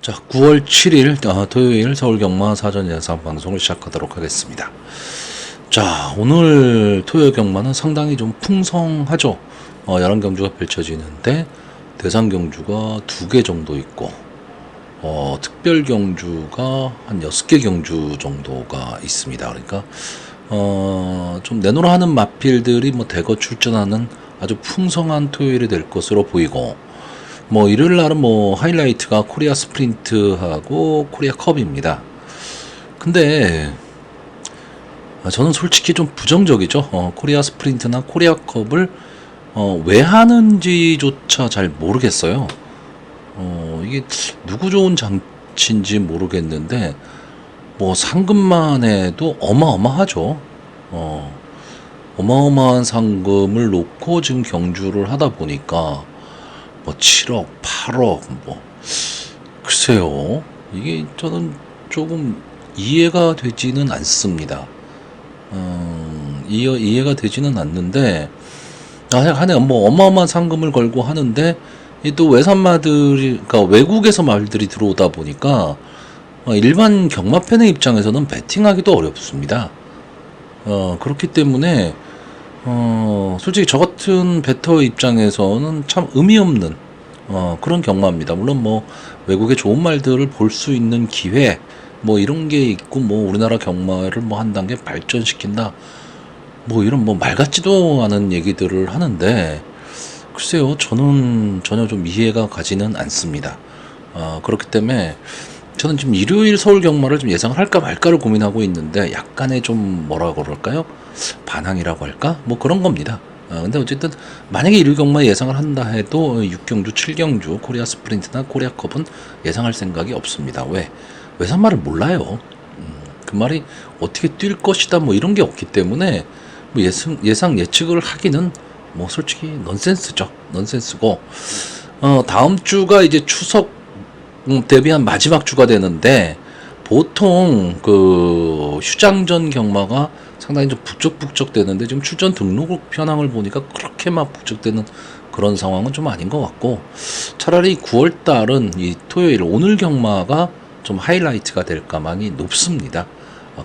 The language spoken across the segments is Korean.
자, 9월 7일 토요일 서울 경마 사전 예상 방송을 시작하도록 하겠습니다. 자, 오늘 토요일 경마는 상당히 좀 풍성하죠. 11경주가 펼쳐지는데 대상 경주가 2개 정도 있고 특별 경주가 한 6개 경주 정도가 있습니다. 그러니까 좀 내놓으라 하는 마필들이 대거 출전하는 아주 풍성한 토요일이 될 것으로 보이고, 일요일 날은 하이라이트가 코리아 스프린트하고 코리아 컵입니다. 근데 저는 솔직히 좀 부정적이죠. 코리아 스프린트나 코리아 컵을 왜 하는지조차 잘 모르겠어요. 이게 누구 좋은 장치인지 모르겠는데 상금만 해도 어마어마하죠. 어마어마한 상금을 놓고 지금 경주를 하다 보니까 7억, 8억, 글쎄요. 이게 저는 조금 이해가 되지는 않습니다. 이해가 되지는 않는데, 하네, 어마어마한 상금을 걸고 하는데, 이 또 외산마들이, 그러니까 외국에서 말들이 들어오다 보니까, 일반 경마팬의 입장에서는 베팅하기도 어렵습니다. 그렇기 때문에, 솔직히 저 같은 베터 입장에서는 참 의미 없는 그런 경마입니다. 물론 외국의 좋은 말들을 볼 수 있는 기회 이런 게 있고 우리나라 경마를 한 단계 발전시킨다 이런 말 같지도 않은 얘기들을 하는데, 글쎄요, 저는 전혀 좀 이해가 가지는 않습니다. 그렇기 때문에 저는 지금 일요일 서울 경마를 좀 예상을 할까 말까를 고민하고 있는데, 약간의 좀 뭐라 그럴까요? 반항이라고 할까? 그런 겁니다. 근데 어쨌든 만약에 일요일 경마 예상을 한다 해도 6경주, 7경주, 코리아 스프린트나 코리아 컵은 예상할 생각이 없습니다. 왜? 외산말을 몰라요. 그 말이 어떻게 뛸 것이다 이런 게 없기 때문에 예상 예측을 하기는 솔직히 넌센스죠. 넌센스고, 다음 주가 이제 추석 대비한 마지막 주가 되는데, 보통 그 휴장전 경마가 상당히 좀 북적북적 되는데, 지금 출전 등록 현황을 보니까 그렇게 막 북적되는 그런 상황은 좀 아닌 것 같고, 차라리 9월 달은 이 토요일 오늘 경마가 좀 하이라이트가 될 가망이 높습니다.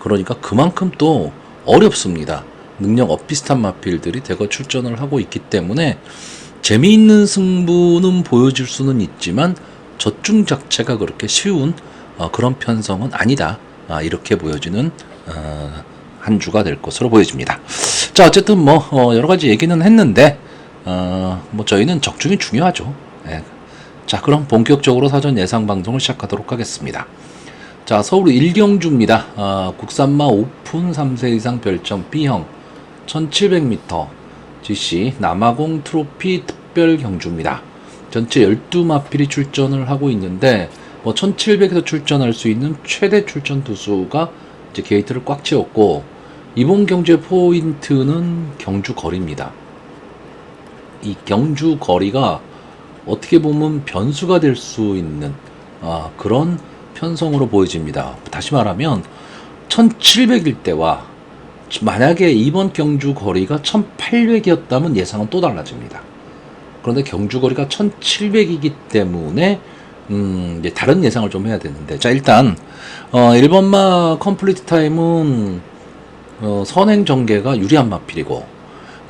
그러니까 그만큼 또 어렵습니다. 능력 엇비슷한 마필들이 대거 출전을 하고 있기 때문에 재미있는 승부는 보여줄 수는 있지만 젖중 자체가 그렇게 쉬운 그런 편성은 아니다. 이렇게 보여지는 한 주가 될 것으로 보여집니다. 자, 어쨌든 여러 가지 얘기는 했는데 저희는 적중이 중요하죠. 예. 자, 그럼 본격적으로 사전 예상 방송을 시작하도록 하겠습니다. 자, 서울 1경주입니다. 국산마 오픈 3세 이상 별점 B형 1700m GC 남아공 트로피 특별 경주입니다. 전체 12마필이 출전을 하고 있는데 1700에서 출전할 수 있는 최대 출전 두수가 이제 게이트를 꽉 채웠고, 이번 경주의 포인트는 경주 거리입니다. 이 경주 거리가 어떻게 보면 변수가 될 수 있는 그런 편성으로 보여집니다. 다시 말하면 1700일 때와 만약에 이번 경주 거리가 1800이었다면 예상은 또 달라집니다. 그런데 경주 거리가 1700이기 때문에 이제 다른 예상을 좀 해야 되는데, 자, 일단 1번마 컴플리트 타임은 선행 전개가 유리한 마필이고,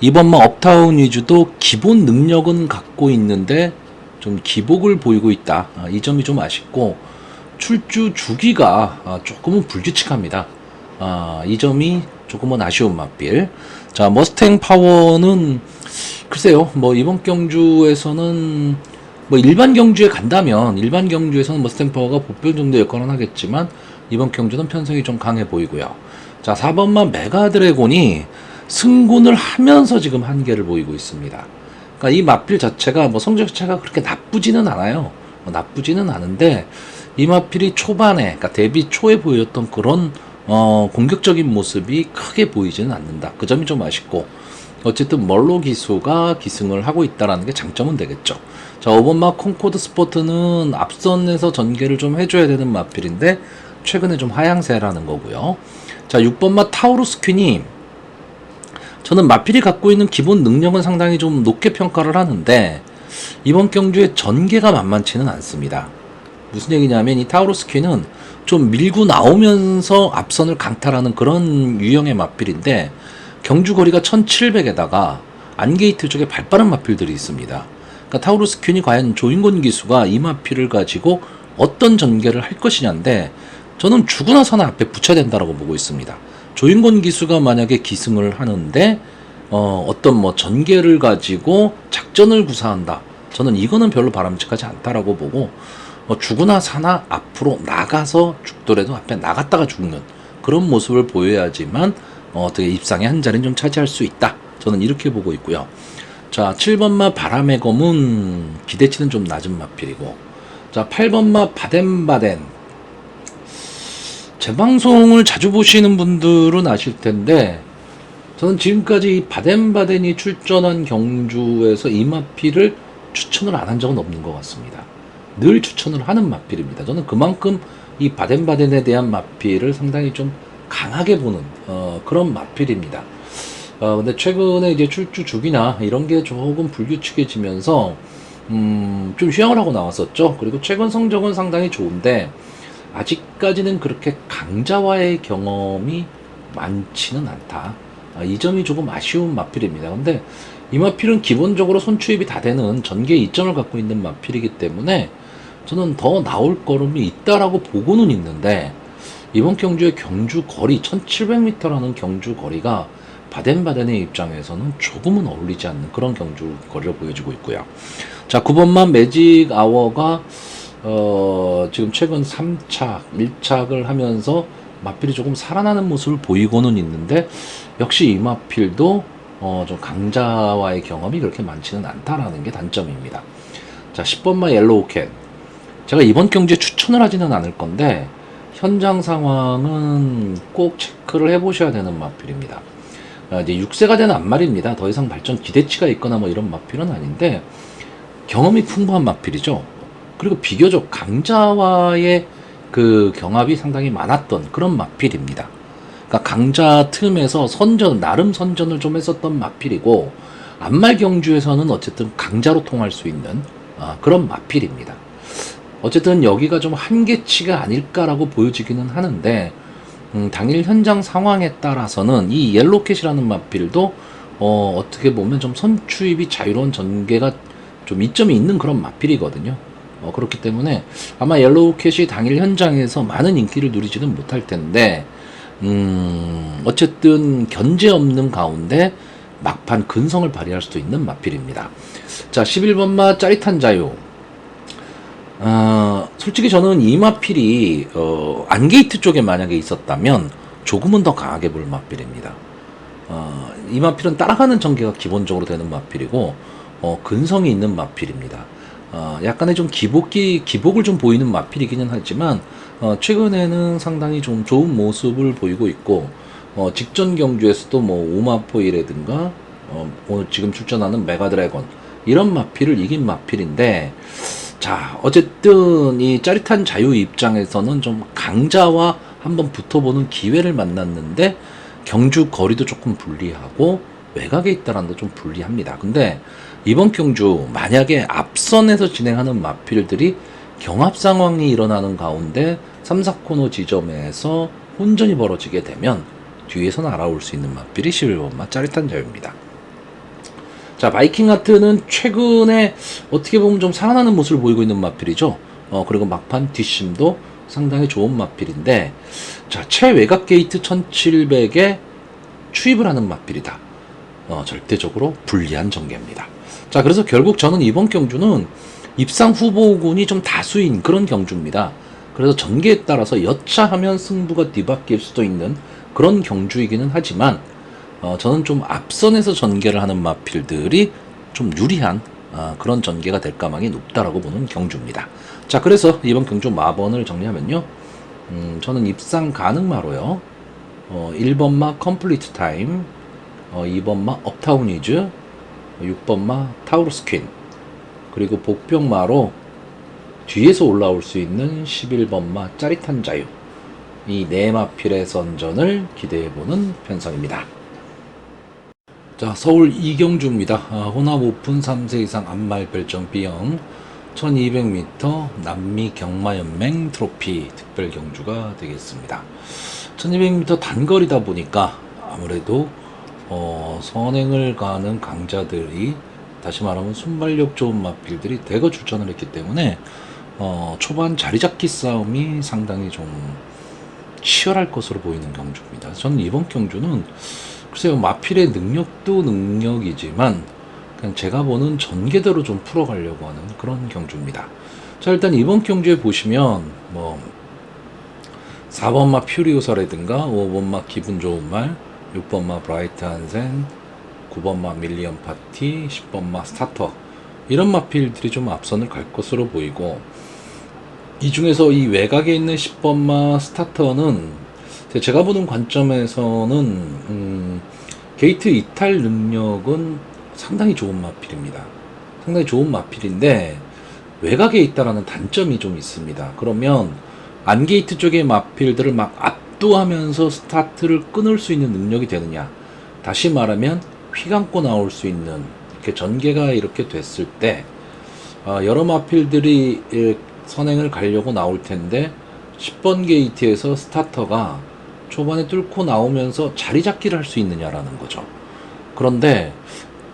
2번마 업타운 위주도 기본 능력은 갖고 있는데 좀 기복을 보이고 있다. 이 점이 좀 아쉽고, 출주 주기가 조금은 불규칙합니다. 이 점이 조금은 아쉬운 마필. 자, 머스탱 파워는 글쎄요, 이번 경주에서는 일반 경주에 간다면, 일반 경주에서는 머스탱 파워가 보편 정도 역할은 하겠지만, 이번 경주는 편성이 좀 강해 보이고요. 자, 4번만 메가 드래곤이 승군을 하면서 지금 한계를 보이고 있습니다. 그러니까 이 마필 자체가 성적 자체가 그렇게 나쁘지는 않아요. 나쁘지는 않은데, 이 마필이 초반에, 그러니까 데뷔 초에 보였던 그런 공격적인 모습이 크게 보이지는 않는다. 그 점이 좀 아쉽고, 어쨌든 멀로 기수가 기승을 하고 있다는 게 장점은 되겠죠. 자, 5번마 콩코드 스포트는 앞선에서 전개를 좀 해줘야 되는 마필인데 최근에 좀 하향세라는 거고요. 자, 6번마 타우루스 퀸이, 저는 마필이 갖고 있는 기본 능력은 상당히 좀 높게 평가를 하는데 이번 경주에 전개가 만만치는 않습니다. 무슨 얘기냐면 이 타우루스 퀸은 좀 밀고 나오면서 앞선을 강탈하는 그런 유형의 마필인데 경주 거리가 1700에다가 안게이트 쪽에 발빠른 마필들이 있습니다. 그러니까 타우루스 퀸이 과연 조인권 기수가 이 마필을 가지고 어떤 전개를 할 것이냐인데 저는 죽으나서나 앞에 붙여야 된다고 보고 있습니다. 조인권 기수가 만약에 기승을 하는데 어떤 뭐 전개를 가지고 작전을 구사한다. 저는 이거는 별로 바람직하지 않다라고 보고 죽으나 사나 앞으로 나가서 죽더라도 앞에 나갔다가 죽는 그런 모습을 보여야지만 어떻게 입상의 한 자리는 좀 차지할 수 있다. 저는 이렇게 보고 있고요. 자, 7번마 바람의 검은 기대치는 좀 낮은 마필이고, 자, 8번마 바덴바덴. 제 방송을 자주 보시는 분들은 아실 텐데 저는 지금까지 이 바덴바덴이 출전한 경주에서 이 마필을 추천을 안 한 적은 없는 것 같습니다. 늘 추천을 하는 마필입니다. 저는 그만큼 이 바덴바덴에 대한 마필을 상당히 좀 강하게 보는 그런 마필입니다. 근데 최근에 이제 출주 주기나 이런 게 조금 불규칙해지면서 좀 휴양을 하고 나왔었죠. 그리고 최근 성적은 상당히 좋은데 아직까지는 그렇게 강자와의 경험이 많지는 않다. 이 점이 조금 아쉬운 마필입니다. 근데 이 마필은 기본적으로 손추입이 다 되는 전개 이점을 갖고 있는 마필이기 때문에 저는 더 나올 걸음이 있다라고 보고는 있는데 이번 경주의 경주 거리 1700m라는 경주 거리가 바덴바덴의 입장에서는 조금은 어울리지 않는 그런 경주 거리를 보여주고 있고요. 자, 9번만 매직 아워가 지금 최근 3착, 1착을 하면서 마필이 조금 살아나는 모습을 보이고는 있는데 역시 이 마필도 좀 강자와의 경험이 그렇게 많지는 않다라는 게 단점입니다. 자, 10번마 옐로우캣. 제가 이번 경주에 추천을 하지는 않을 건데 현장 상황은 꼭 체크를 해보셔야 되는 마필입니다. 이제 6세가 된 앞말입니다. 더 이상 발전 기대치가 있거나 뭐 이런 마필은 아닌데 경험이 풍부한 마필이죠. 그리고 비교적 강자와의 그 경합이 상당히 많았던 그런 마필입니다. 그러니까 강자 틈에서 나름 선전을 좀 했었던 마필이고 앞말 경주에서는 어쨌든 강자로 통할 수 있는 그런 마필입니다. 어쨌든 여기가 좀 한계치가 아닐까라고 보여지기는 하는데 당일 현장 상황에 따라서는 이 옐로켓이라는 마필도 어떻게 보면 좀 선추입이 자유로운 전개가 좀 이점이 있는 그런 마필이거든요. 그렇기 때문에 아마 옐로우캣이 당일 현장에서 많은 인기를 누리지는 못할 텐데 어쨌든 견제 없는 가운데 막판 근성을 발휘할 수도 있는 마필입니다. 자, 11번마 짜릿한 자유. 솔직히 저는 이 마필이 안게이트 쪽에 만약에 있었다면 조금은 더 강하게 볼 마필입니다. 이 마필은 따라가는 전개가 기본적으로 되는 마필이고 근성이 있는 마필입니다. 약간의 좀 기복을 좀 보이는 마필이기는 하지만 최근에는 상당히 좀 좋은 모습을 보이고 있고 직전 경주에서도 뭐 오마포이라든가 오늘 지금 출전하는 메가드래곤 이런 마필을 이긴 마필인데 자, 어쨌든 이 짜릿한 자유 입장에서는 좀 강자와 한번 붙어보는 기회를 만났는데 경주 거리도 조금 불리하고 외곽에 있다는 도 좀 불리합니다. 근데 이번 경주 만약에 앞선에서 진행하는 마필들이 경합 상황이 일어나는 가운데 3, 4코너 지점에서 혼전이 벌어지게 되면 뒤에서 날아올 수 있는 마필이 11번마 짜릿한 자유입니다. 자, 바이킹 하트는 최근에 어떻게 보면 좀 살아나는 모습을 보이고 있는 마필이죠. 그리고 막판 뒷심도 상당히 좋은 마필인데 자, 최외곽 게이트 1700에 추입을 하는 마필이다. 절대적으로 불리한 전개입니다. 자, 그래서 결국 저는 이번 경주는 입상 후보군이 좀 다수인 그런 경주입니다. 그래서 전개에 따라서 여차하면 승부가 뒤바뀔 수도 있는 그런 경주이기는 하지만 저는 좀 앞선에서 전개를 하는 마필들이 좀 유리한 그런 전개가 될 가망이 높다라고 보는 경주입니다. 자, 그래서 이번 경주 마번을 정리하면요. 저는 입상 가능마로요. 1번마 컴플리트 타임, 2번마 업타운 이즈, 6번마 타우루스 퀸, 그리고 복병마로 뒤에서 올라올 수 있는 11번마 짜릿한 자유, 이 네 마필의 선전을 기대해보는 편성입니다. 자, 서울 이경주입니다. 혼합 오픈 3세 이상 앞말 별점 B형. 1200m 남미 경마연맹 트로피 특별 경주가 되겠습니다. 1200m 단거리다 보니까 아무래도 선행을 가는 강자들이, 다시 말하면 순발력 좋은 마필들이 대거 출전을 했기 때문에 초반 자리잡기 싸움이 상당히 좀 치열할 것으로 보이는 경주입니다. 저는 이번 경주는 글쎄요, 마필의 능력도 능력이지만 그냥 제가 보는 전개대로 좀 풀어가려고 하는 그런 경주입니다. 자, 일단 이번 경주에 보시면 4번마 퓨리오사라든가 5번마 기분 좋은 말, 6번마 브라이트 한센, 9번마 밀리언 파티, 10번마 스타터, 이런 마필들이 좀 앞선을 갈 것으로 보이고, 이 중에서 이 외곽에 있는 10번마 스타터는 제가 보는 관점에서는 게이트 이탈 능력은 상당히 좋은 마필입니다. 상당히 좋은 마필인데 외곽에 있다라는 단점이 좀 있습니다. 그러면 안게이트 쪽의 마필들을 막 압도하면서 스타트를 끊을 수 있는 능력이 되느냐, 다시 말하면 휘감고 나올 수 있는, 이렇게 전개가 이렇게 됐을 때 여러 마필들이 선행을 가려고 나올 텐데 10번 게이트에서 스타터가 초반에 뚫고 나오면서 자리 잡기를 할 수 있느냐라는 거죠. 그런데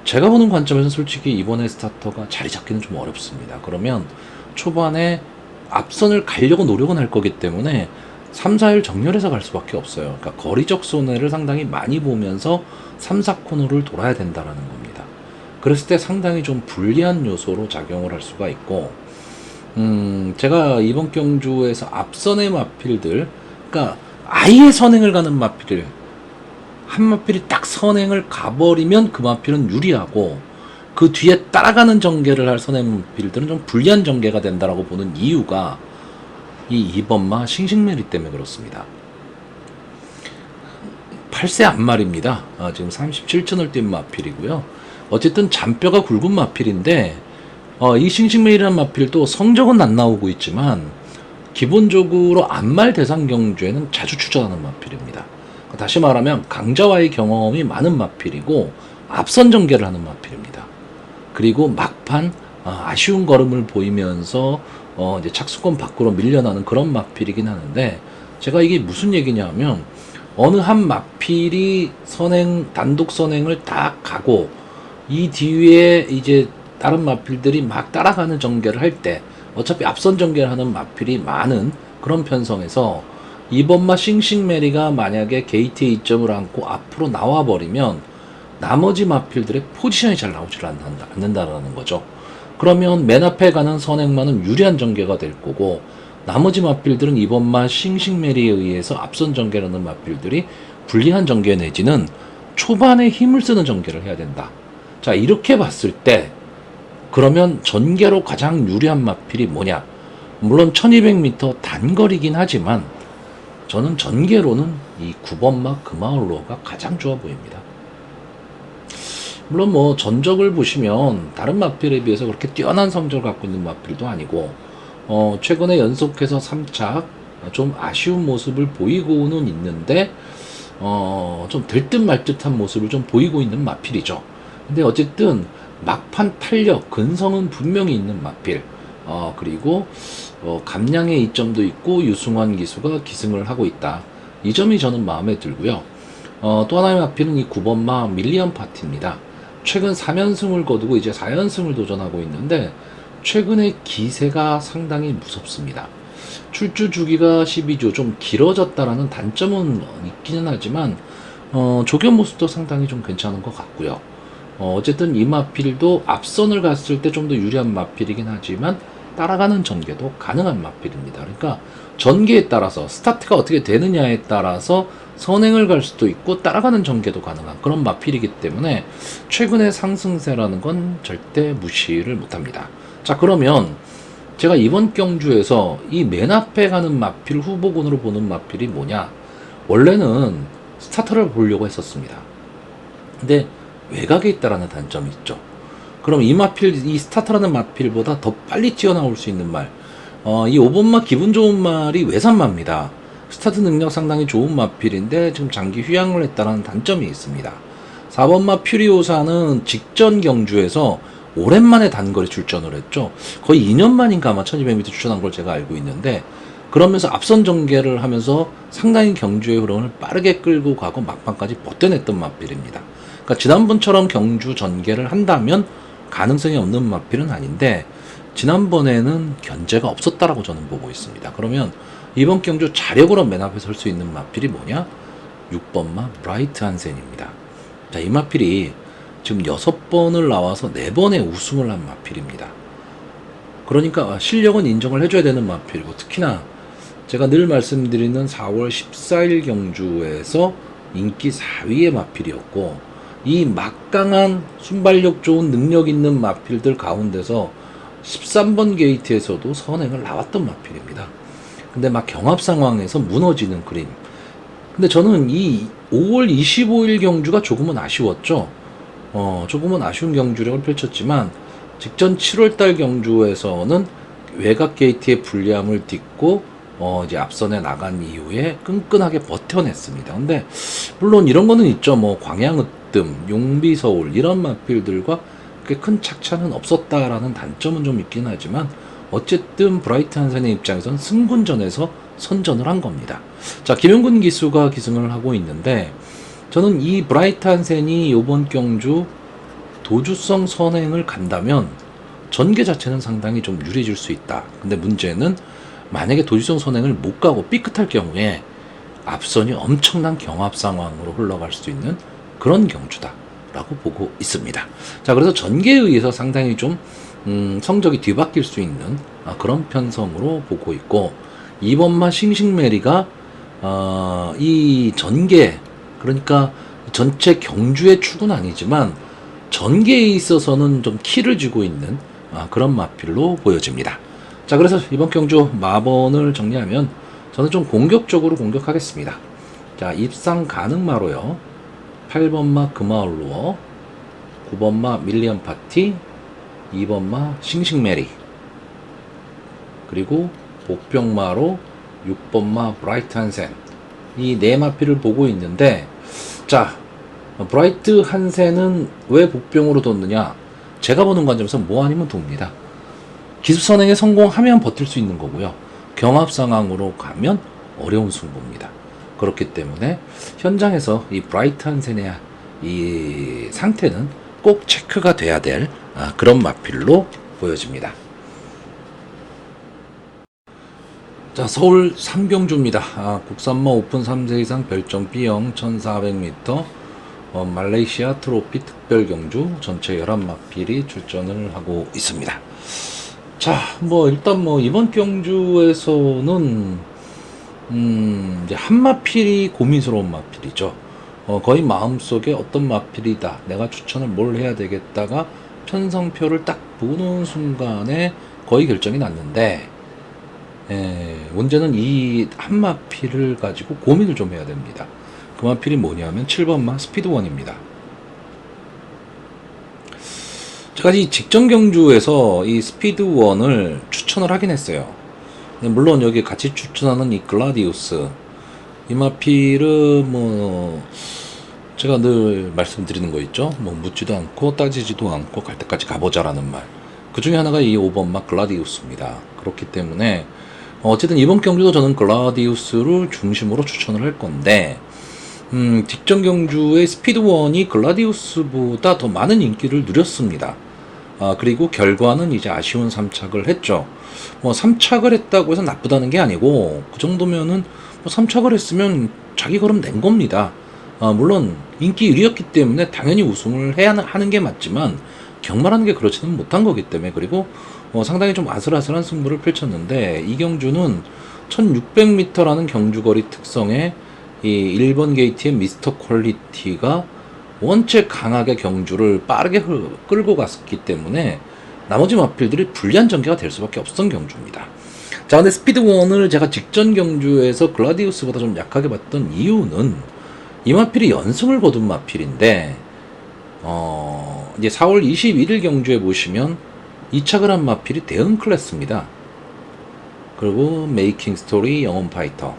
제가 보는 관점에서 솔직히 이번에 스타터가 자리 잡기는 좀 어렵습니다. 그러면 초반에 앞선을 가려고 노력은 할 거기 때문에 3, 4일 정렬해서 갈 수밖에 없어요. 그러니까 거리적 손해를 상당히 많이 보면서 3, 4코너를 돌아야 된다라는 겁니다. 그랬을 때 상당히 좀 불리한 요소로 작용을 할 수가 있고, 제가 이번 경주에서 앞선의 마필들, 그러니까 아예 선행을 가는 마필을, 한 마필이 딱 선행을 가버리면 그 마필은 유리하고, 그 뒤에 따라가는 전개를 할 선행 마필들은 좀 불리한 전개가 된다라고 보는 이유가 이 2번마 싱싱메리 때문에 그렇습니다. 8세 앞말입니다. 지금 37천을 뛴 마필이고요. 어쨌든 잔뼈가 굵은 마필인데 이 싱싱메이라는 마필도 성적은 안 나오고 있지만 기본적으로 앞말 대상 경주에는 자주 출전하는 마필입니다. 다시 말하면 강자와의 경험이 많은 마필이고 앞선 전개를 하는 마필입니다. 그리고 막판 아쉬운 걸음을 보이면서 이제 착수권 밖으로 밀려나는 그런 마필이긴 하는데, 제가 이게 무슨 얘기냐면 어느 한 마필이 단독 선행을 딱 가고 이 뒤에 이제 다른 마필들이 막 따라가는 전개를 할 때 어차피 앞선 전개를 하는 마필이 많은 그런 편성에서 2번마 싱싱메리가 만약에 게이트에 이점을 안고 앞으로 나와버리면 나머지 마필들의 포지션이 잘 나오질 않는다라는 거죠. 그러면 맨 앞에 가는 선행마는 유리한 전개가 될 거고, 나머지 마필들은 2번마 싱싱메리에 의해서 앞선 전개를 하는 마필들이 불리한 전개 내지는 초반에 힘을 쓰는 전개를 해야 된다. 자, 이렇게 봤을 때 그러면 전개로 가장 유리한 마필이 뭐냐? 물론 1200m 단거리긴 하지만 저는 전개로는 이 9번마 그마울로가 가장 좋아 보입니다. 물론 전적을 보시면 다른 마필에 비해서 그렇게 뛰어난 성적을 갖고 있는 마필도 아니고 최근에 연속해서 3착 좀 아쉬운 모습을 보이고는 있는데 좀 될 듯 말 듯한 모습을 좀 보이고 있는 마필이죠. 근데 어쨌든 막판 탄력, 근성은 분명히 있는 마필, 그리고 감량의 이점도 있고 유승환 기수가 기승을 하고 있다. 이 점이 저는 마음에 들고요. 또 하나의 마필은 이 9번마 밀리언 파티입니다. 최근 3연승을 거두고 이제 4연승을 도전하고 있는데 최근에 기세가 상당히 무섭습니다. 출주 주기가 12주, 좀 길어졌다라는 단점은 있기는 하지만 조견 모습도 상당히 좀 괜찮은 것 같고요. 어쨌든 이 마필도 앞선을 갔을 때 좀 더 유리한 마필이긴 하지만 따라가는 전개도 가능한 마필입니다. 그러니까 전개에 따라서 스타트가 어떻게 되느냐에 따라서 선행을 갈 수도 있고 따라가는 전개도 가능한 그런 마필이기 때문에 최근의 상승세라는 건 절대 무시를 못합니다. 자, 그러면 제가 이번 경주에서 이 맨 앞에 가는 마필 후보군으로 보는 마필이 뭐냐? 원래는 스타터를 보려고 했었습니다. 근데 외곽에 있다라는 단점이 있죠. 그럼 이 마필, 이 스타터라는 마필보다 더 빨리 뛰어나올 수 있는 말, 이 5번마 기분 좋은 말이 외산마입니다. 스타트 능력 상당히 좋은 마필인데 지금 장기 휴양을 했다는 단점이 있습니다. 4번마 퓨리오사는 직전 경주에서 오랜만에 단거리 출전을 했죠. 거의 2년 만인가 아마 1200m 출전한 걸 제가 알고 있는데, 그러면서 앞선 전개를 하면서 상당히 경주의 흐름을 빠르게 끌고 가고 막판까지 버텨냈던 마필입니다. 그러니까 지난번처럼 경주 전개를 한다면 가능성이 없는 마필은 아닌데, 지난번에는 견제가 없었다라고 저는 보고 있습니다. 그러면 이번 경주 자력으로 맨 앞에 설 수 있는 마필이 뭐냐? 6번마 브라이트 한센입니다. 자, 이 마필이 지금 6번을 나와서 4번의 우승을 한 마필입니다. 그러니까 실력은 인정을 해줘야 되는 마필이고, 특히나 제가 늘 말씀드리는 4월 14일 경주에서 인기 4위의 마필이었고, 이 막강한 순발력 좋은 능력 있는 마필들 가운데서 13번 게이트에서도 선행을 나왔던 마필입니다. 근데 막 경합 상황에서 무너지는 그림. 근데 저는 이 5월 25일 경주가 조금은 아쉬웠죠. 조금은 아쉬운 경주력을 펼쳤지만, 직전 7월달 경주에서는 외곽 게이트의 불리함을 딛고 이제 앞선에 나간 이후에 끈끈하게 버텨냈습니다. 근데 물론 이런 거는 있죠. 뭐 광양으뜸, 용비서울 이런 마필들과 꽤 큰 착차는 없었다라는 단점은 좀 있긴 하지만, 어쨌든 브라이트 한센의 입장에선 승군전에서 선전을 한 겁니다. 자, 김영근 기수가 기승을 하고 있는데, 저는 이 브라이트 한센이 이번 경주 도주성 선행을 간다면 전개 자체는 상당히 좀 유리해질 수 있다. 근데 문제는 만약에 도주성 선행을 못 가고 삐끗할 경우에 앞선이 엄청난 경합 상황으로 흘러갈 수 있는 그런 경주다 라고 보고 있습니다. 자, 그래서 전개에 의해서 상당히 좀 성적이 뒤바뀔 수 있는 그런 편성으로 보고 있고, 2번마 싱싱메리가 이 전개, 그러니까 전체 경주의 축은 아니지만 전개에 있어서는 좀 키를 쥐고 있는 그런 마필로 보여집니다. 자, 그래서 이번 경주 마번을 정리하면 저는 좀 공격적으로 공격하겠습니다. 자, 입상 가능마로요. 8번마 금화올루어, 9번마 밀리언 파티, 2번마 싱싱메리, 그리고 복병마로 6번마 브라이트 한센, 이 네 마필을 보고 있는데, 자, 브라이트 한센은 왜 복병으로 뒀느냐? 제가 보는 관점에서 뭐 아니면 돕니다. 기습 선행에 성공하면 버틸 수 있는 거고요. 경합 상황으로 가면 어려운 승부입니다. 그렇기 때문에 현장에서 이 브라이트 한센의 이 상태는 꼭 체크가 돼야 될 그런 마필로 보여집니다. 자, 서울 삼경주입니다. 국산마 오픈 3세 이상 별정 B형 1400m 말레이시아 트로피 특별 경주 전체 11마필이 출전을 하고 있습니다. 자, 뭐 일단 뭐 이번 경주에서는 이제 한 마필이 고민스러운 마필이죠. 거의 마음속에 어떤 마필이다, 내가 추천을 뭘 해야 되겠다가 편성표를 딱 보는 순간에 거의 결정이 났는데, 문제는 이 한 마필을 가지고 고민을 좀 해야 됩니다. 그 마필이 뭐냐면 7번마 스피드원입니다. 제가 이 직전 경주에서 이 스피드원을 추천을 하긴 했어요. 물론 여기 같이 추천하는 이 글라디우스, 이 마필은 뭐 제가 늘 말씀드리는 거 있죠. 뭐 묻지도 않고 따지지도 않고 갈 때까지 가보자라는 말. 그 중에 하나가 이 5번마 글라디우스입니다. 그렇기 때문에 어쨌든 이번 경주도 저는 글라디우스를 중심으로 추천을 할 건데, 직전 경주의 스피드원이 글라디우스보다 더 많은 인기를 누렸습니다. 그리고 결과는 이제 아쉬운 3착을 했죠. 뭐 3착을 했다고 해서 나쁘다는 게 아니고, 그 정도면은 뭐 3착을 했으면 자기 걸음 낸 겁니다. 물론 인기 1위였기 때문에 당연히 우승을 해야 하는 게 맞지만, 경마라는 게 그렇지는 못한 거기 때문에, 그리고 상당히 좀 아슬아슬한 승부를 펼쳤는데, 이 경주는 1600m라는 경주거리 특성에 이 1번 게이트의 미스터 퀄리티가 원체 강하게 경주를 빠르게 끌고 갔기 때문에 나머지 마필들이 불리한 전개가 될 수밖에 없었던 경주입니다. 자, 근데 스피드원을 제가 직전 경주에서 글라디우스보다 좀 약하게 봤던 이유는, 이 마필이 연승을 거둔 마필인데, 이제 4월 21일 경주에 보시면 2착을 한 마필이 대응 클래스입니다. 그리고 메이킹 스토리, 영혼 파이터,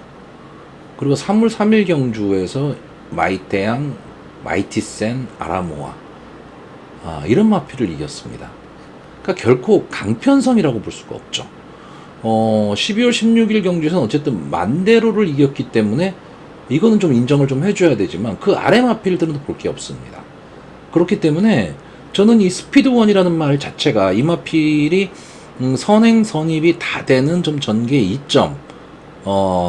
그리고 3월 3일 경주에서 마이태양, 마이티센, 아라모아, 이런 마필을 이겼습니다. 그러니까 결코 강편성이라고 볼 수가 없죠. 12월 16일 경주에서는 어쨌든 만대로를 이겼기 때문에 이거는 좀 인정을 좀 해줘야 되지만 그 아래 마필들은 볼 게 없습니다. 그렇기 때문에 저는 이 스피드원이라는 말 자체가 이 마필이 선행 선입이 다 되는 좀 전개 2점,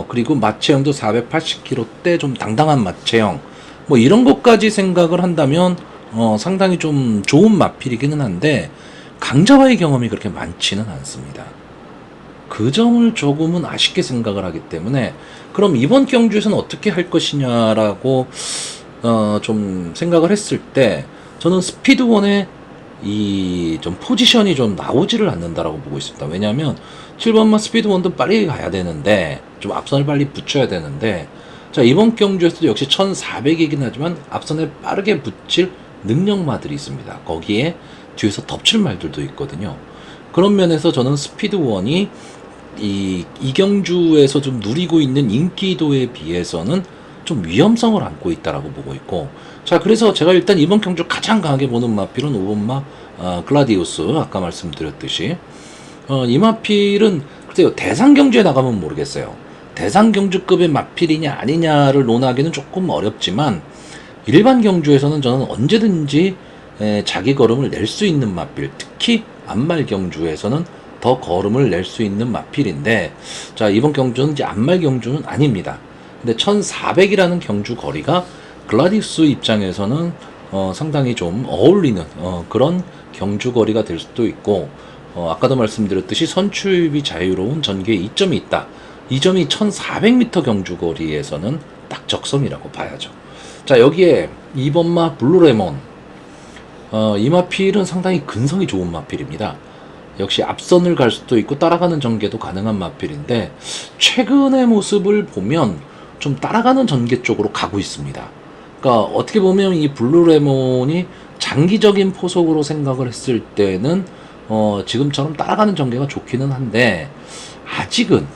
그리고 마체형도 480km대 좀 당당한 마체형, 뭐 이런 것까지 생각을 한다면 상당히 좀 좋은 마필이기는 한데 강자와의 경험이 그렇게 많지는 않습니다. 그 점을 조금은 아쉽게 생각을 하기 때문에 그럼 이번 경주에서는 어떻게 할 것이냐라고 좀 생각을 했을 때 저는 스피드원의 이 좀 포지션이 좀 나오지를 않는다라고 보고 있습니다. 왜냐하면 7번마 스피드원도 빨리 가야 되는데 좀 앞선을 빨리 붙여야 되는데 자 이번 경주에서도 역시 1400이긴 하지만 앞선에 빠르게 붙일 능력마들이 있습니다. 거기에 뒤에서 덮칠 말들도 있거든요. 그런 면에서 저는 스피드원이 이 경주에서 좀 누리고 있는 인기도에 비해서는 좀 위험성을 안고 있다라고 보고 있고 자 그래서 제가 일단 이번 경주 가장 강하게 보는 마필은 5번마 글라디우스 아까 말씀드렸듯이 이 마필은 글쎄요 대상 경주에 나가면 모르겠어요. 대상 경주급의 마필이냐 아니냐를 논하기는 조금 어렵지만 일반 경주에서는 저는 언제든지 자기 걸음을 낼 수 있는 마필 특히 안말 경주에서는 더 걸음을 낼 수 있는 마필인데 자 이번 경주는 이제 안말 경주는 아닙니다. 근데 1400이라는 경주 거리가 글라디우스 입장에서는 상당히 좀 어울리는 그런 경주 거리가 될 수도 있고 아까도 말씀드렸듯이 선출입이 자유로운 전개 2점이 있다. 이 점이 1400m 경주 거리에서는 딱 적성이라고 봐야죠. 자 여기에 2번마 블루레몬 이 마필은 상당히 근성이 좋은 마필입니다. 역시 앞선을 갈 수도 있고 따라가는 전개도 가능한 마필인데 최근의 모습을 보면 좀 따라가는 전개 쪽으로 가고 있습니다. 그러니까 어떻게 보면 이 블루레몬이 장기적인 포석으로 생각을 했을 때는 지금처럼 따라가는 전개가 좋기는 한데 아직은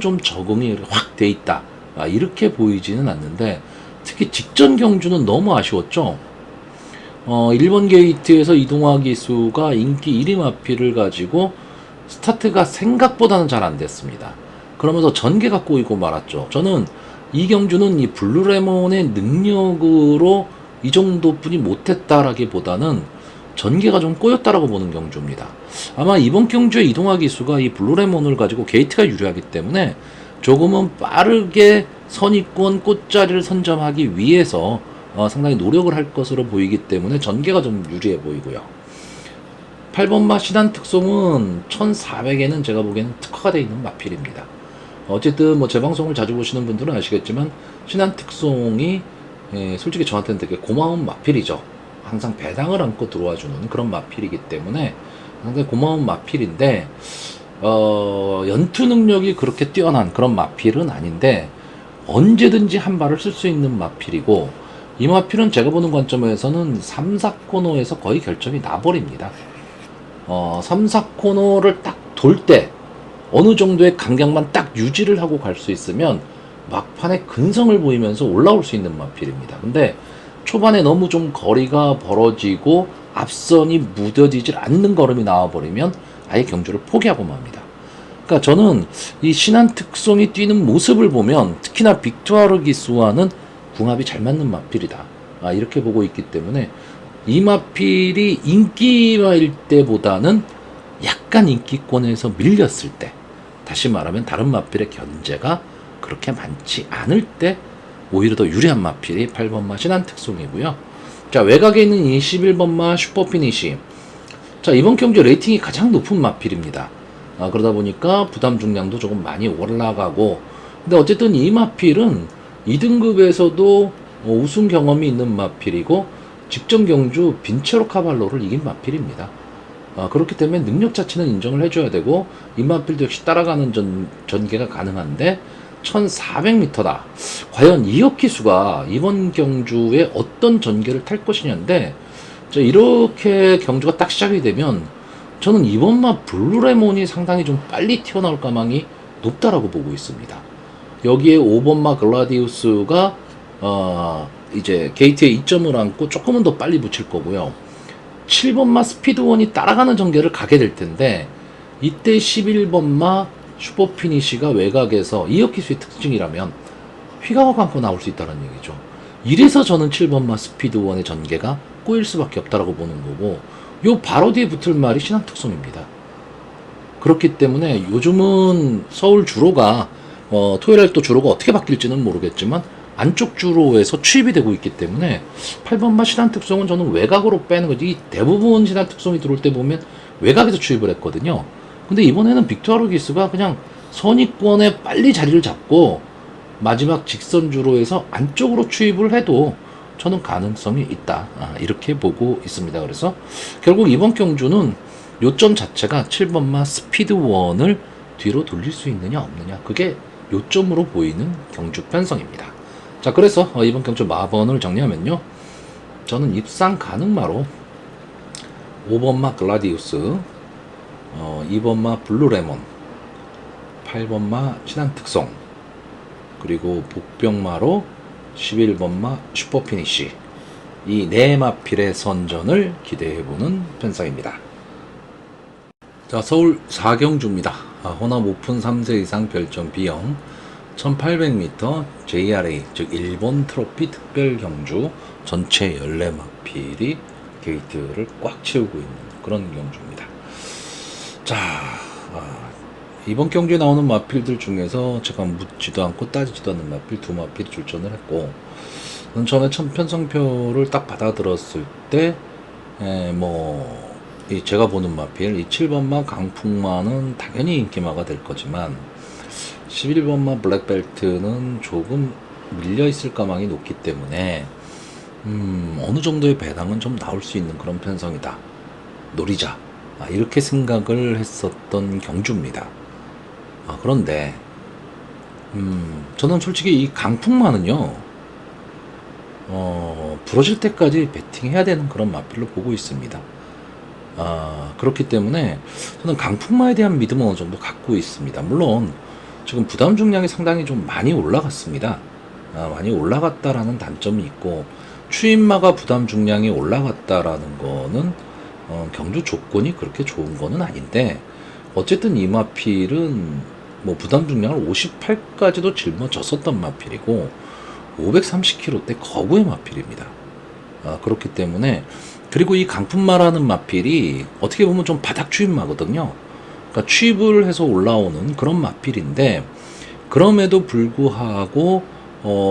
좀 적응이 확 돼 있다. 이렇게 보이지는 않는데 특히 직전 경주는 너무 아쉬웠죠. 1번 게이트에서 이동화 기수가 인기 1위 마필을 가지고 스타트가 생각보다는 잘 안 됐습니다. 그러면서 전개가 꼬이고 말았죠. 저는 이 경주는 이 블루레몬의 능력으로 이 정도뿐이 못했다라기보다는 전개가 좀 꼬였다라고 보는 경주입니다. 아마 이번 경주의 이동화 기수가 이 블루레몬을 가지고 게이트가 유리하기 때문에 조금은 빠르게 선입권 꽃자리를 선점하기 위해서 상당히 노력을 할 것으로 보이기 때문에 전개가 좀 유리해 보이고요. 8번마 신한 특송은 1400에는 제가 보기에는 특화가 되어 있는 마필입니다. 어쨌든 뭐 제 방송을 자주 보시는 분들은 아시겠지만 신한 특송이 솔직히 저한테는 되게 고마운 마필이죠. 항상 배당을 안고 들어와 주는 그런 마필이기 때문에 상당히 고마운 마필인데 연투 능력이 그렇게 뛰어난 그런 마필은 아닌데 언제든지 한 발을 쓸 수 있는 마필이고 이 마필은 제가 보는 관점에서는 3, 4코너에서 거의 결정이 나버립니다. 3, 4코너를 딱 돌 때 어느 정도의 간격만 딱 유지를 하고 갈 수 있으면 막판에 근성을 보이면서 올라올 수 있는 마필입니다. 근데 초반에 너무 좀 거리가 벌어지고 앞선이 무뎌지질 않는 걸음이 나와버리면 아예 경주를 포기하고 맙니다. 그러니까 저는 이 신한 특송이 뛰는 모습을 보면 특히나 빅투아르 기수와는 궁합이 잘 맞는 마필이다. 이렇게 보고 있기 때문에 이 마필이 인기마일 때보다는 약간 인기권에서 밀렸을 때 다시 말하면 다른 마필의 견제가 그렇게 많지 않을 때 오히려 더 유리한 마필이 8번마 신한 특송이고요. 자 외곽에 있는 21번마 슈퍼피니시 자 이번 경주 레이팅이 가장 높은 마필입니다. 그러다 보니까 부담 중량도 조금 많이 올라가고 근데 어쨌든 이 마필은 2등급에서도 우승 경험이 있는 마필이고 직전 경주 빈체로 카발로를 이긴 마필입니다. 그렇기 때문에 능력 자체는 인정을 해줘야 되고 이 마필도 역시 따라가는 전개가 가능한데 1400m다. 과연 이혁 기수가 이번 경주에 어떤 전개를 탈 것이냐인데 이렇게 경주가 딱 시작이 되면 저는 이번마 블루레몬이 상당히 좀 빨리 튀어나올 가망이 높다라고 보고 있습니다. 여기에 5번마 글라디우스가 이제 게이트에 2점을 안고 조금은 더 빨리 붙일 거고요. 7번마 스피드원이 따라가는 전개를 가게 될 텐데, 이때 11번마 슈퍼피니쉬가 외곽에서 이어키스의 특징이라면 휘가고 감고 나올 수 있다는 얘기죠. 이래서 저는 7번마 스피드원의 전개가 꼬일 수밖에 없다라고 보는 거고, 요 바로 뒤에 붙을 말이 신한 특성입니다. 그렇기 때문에 요즘은 서울 주로가 토요일날 또 주로가 어떻게 바뀔지는 모르겠지만 안쪽 주로에서 취입이 되고 있기 때문에 8번마 신한 특성은 저는 외곽으로 빼는 거지. 이 대부분 신한 특성이 들어올 때 보면 외곽에서 취입을 했거든요. 근데 이번에는 빅토르 기스가 그냥 선입권에 빨리 자리를 잡고 마지막 직선 주로에서 안쪽으로 취입을 해도 저는 가능성이 있다, 이렇게 보고 있습니다. 그래서 결국 이번 경주는 요점 자체가 7번마 스피드원을 뒤로 돌릴 수 있느냐 없느냐, 그게 요점으로 보이는 경주 편성입니다. 자, 그래서 이번 경주 마번을 정리하면요, 저는 입상 가능마로 5번마 글라디우스, 2번마 블루레몬, 8번마 신한특성, 그리고 복병마로 11번마 슈퍼피니쉬, 이 네 마필의 선전을 기대해보는 편성입니다. 자, 서울 4경주입니다. 호남 오픈 3세 이상 별점 B형 1800m JRA, 즉 일본 트로피 특별 경주, 전체 14마필이 게이트를 꽉 채우고 있는 그런 경주입니다. 자, 이번 경주에 나오는 마필들 중에서 제가 묻지도 않고 따지지도 않는 마필 2마필이 출전을 했고, 전에 편성표를 딱 받아들었을 때 제가 보는 마필 이 7번마 강풍마는 당연히 인기마가 될 거지만 11번마 블랙벨트는 조금 밀려있을 가망이 높기 때문에 어느 정도의 배당은 좀 나올 수 있는 그런 편성이다, 노리자, 이렇게 생각을 했었던 경주입니다. 그런데 저는 솔직히 이 강풍마는요, 부러질 때까지 배팅해야 되는 그런 마필로 보고 있습니다. 그렇기 때문에 저는 강풍마에 대한 믿음은 어느 정도 갖고 있습니다. 물론 지금 부담 중량이 상당히 좀 많이 올라갔습니다. 많이 올라갔다라는 단점이 있고, 추임마가 부담 중량이 올라갔다라는 거는 경주 조건이 그렇게 좋은 거는 아닌데, 어쨌든 이 마필은 부담 중량을 58까지도 짊어졌었던 마필이고 530kg대 거구의 마필입니다. 그렇기 때문에, 그리고 이 강품마라는 마필이 어떻게 보면 좀 바닥 추임마거든요. 그러니까 취입을 해서 올라오는 그런 마필인데, 그럼에도 불구하고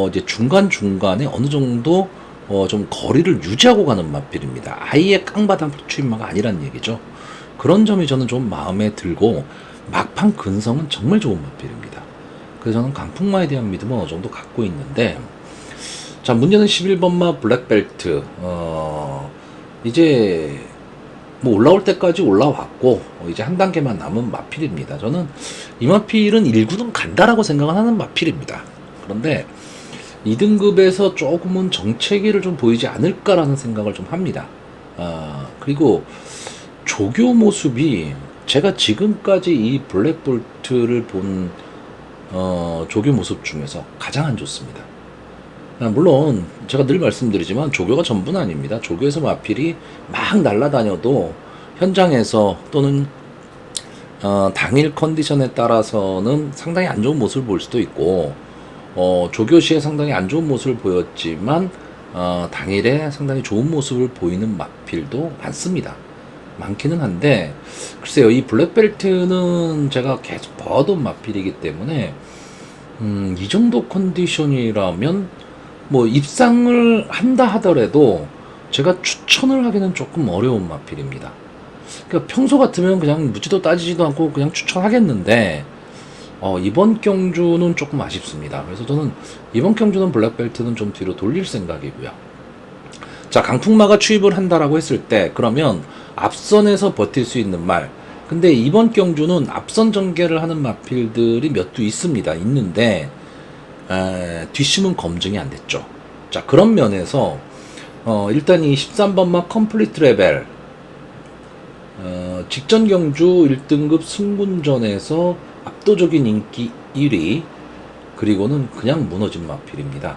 이제 중간중간에 어느 정도 좀 거리를 유지하고 가는 마필입니다. 아예 깡바닥 추임마가 아니란 얘기죠. 그런 점이 저는 좀 마음에 들고, 막판 근성은 정말 좋은 마필입니다. 그래서 저는 강풍마에 대한 믿음은 어느 정도 갖고 있는데, 자, 문제는 11번마 블랙벨트, 이제 올라올 때까지 올라왔고 이제 한 단계만 남은 마필입니다. 저는 이 마필은 1구는 간다라고 생각을 하는 마필입니다. 그런데 2등급에서 조금은 정체기를 좀 보이지 않을까라는 생각을 좀 합니다. 그리고 조교 모습이 제가 지금까지 이 블랙볼트를 본 조교 모습 중에서 가장 안 좋습니다. 물론 제가 늘 말씀드리지만 조교가 전부는 아닙니다. 조교에서 마필이 막 날아다녀도 현장에서 또는 당일 컨디션에 따라서는 상당히 안 좋은 모습을 볼 수도 있고, 조교 시에 상당히 안 좋은 모습을 보였지만 당일에 상당히 좋은 모습을 보이는 마필도 많습니다. 많기는 한데, 글쎄요, 이 블랙벨트는 제가 계속 봐온 마필이기 때문에 이 정도 컨디션이라면 입상을 한다 하더라도 제가 추천을 하기는 조금 어려운 마필입니다. 그러니까 평소 같으면 그냥 묻지도 따지지도 않고 그냥 추천하겠는데, 이번 경주는 조금 아쉽습니다. 그래서 저는 이번 경주는 블랙벨트는 좀 뒤로 돌릴 생각이고요. 자, 강풍마가 취입을 한다라고 했을 때, 그러면 앞선에서 버틸 수 있는 말, 근데 이번 경주는 앞선 전개를 하는 마필들이 몇 두 있습니다. 있는데 뒷심은 검증이 안 됐죠. 자, 그런 면에서 일단 이 13번마 컴플리트 레벨, 직전 경주 1등급 승군전에서 압도적인 인기 1위, 그리고는 그냥 무너진 마필입니다.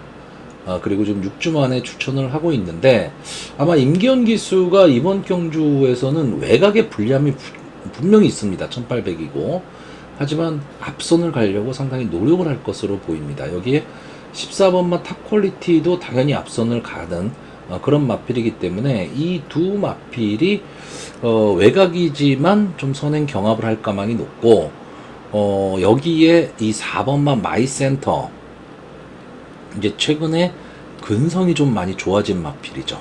그리고 좀 6주 만에 추천을 하고 있는데, 아마 임기현 기수가 이번 경주에서는 외곽의 불리함이 분명히 있습니다. 1800이고. 하지만 앞선을 가려고 상당히 노력을 할 것으로 보입니다. 여기에 14번마 탑 퀄리티도 당연히 앞선을 가는 그런 마필이기 때문에 이 두 마필이 외곽이지만 좀 선행 경합을 할 가망이 높고, 여기에 이 4번마 마이센터, 이제 최근에 근성이 좀 많이 좋아진 마필이죠.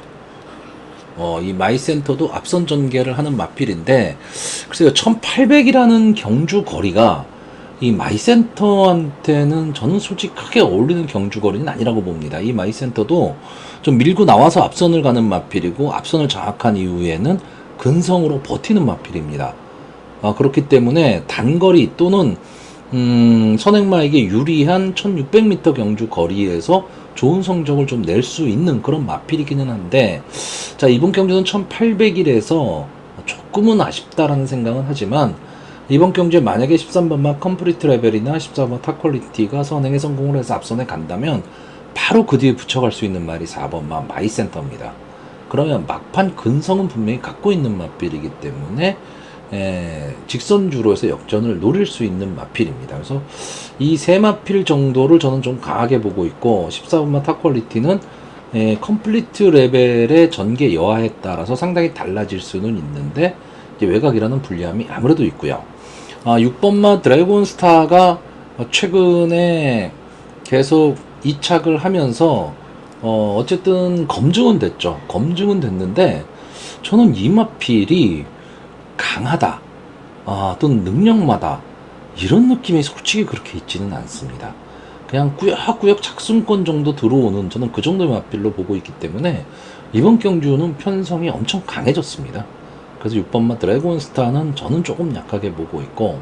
이 마이센터도 앞선 전개를 하는 마필인데, 글쎄요, 1800이라는 경주 거리가 이 마이센터한테는 저는 솔직히 크게 어울리는 경주 거리는 아니라고 봅니다. 이 마이센터도 좀 밀고 나와서 앞선을 가는 마필이고, 앞선을 장악한 이후에는 근성으로 버티는 마필입니다. 그렇기 때문에 단거리 또는 선행마에게 유리한 1600m 경주 거리에서 좋은 성적을 좀 낼 수 있는 그런 마필이기는 한데, 자, 이번 경주는 1800일에서 조금은 아쉽다라는 생각은 하지만, 이번 경주에 만약에 13번마 컴플리트 레벨이나 14번 탑 퀄리티가 선행에 성공을 해서 앞선에 간다면 바로 그 뒤에 붙여갈 수 있는 말이 4번마 마이센터입니다. 그러면 막판 근성은 분명히 갖고 있는 마필이기 때문에 직선주로 해서 역전을 노릴 수 있는 마필입니다. 그래서 이 세 마필 정도를 저는 좀 강하게 보고 있고, 14번마 탑 퀄리티는 컴플리트 레벨의 전개 여하에 따라서 상당히 달라질 수는 있는데, 이제 외곽이라는 불리함이 아무래도 있고요. 6번마 드래곤스타가 최근에 계속 이착을 하면서 어쨌든 검증은 됐죠. 검증은 됐는데, 저는 이 마필이 강하다, 또는 능력마다 이런 느낌이 솔직히 그렇게 있지는 않습니다. 그냥 꾸역꾸역 착순권 정도 들어오는, 저는 그 정도의 마필로 보고 있기 때문에 이번 경주는 편성이 엄청 강해졌습니다. 그래서 6번마 드래곤스타는 저는 조금 약하게 보고 있고,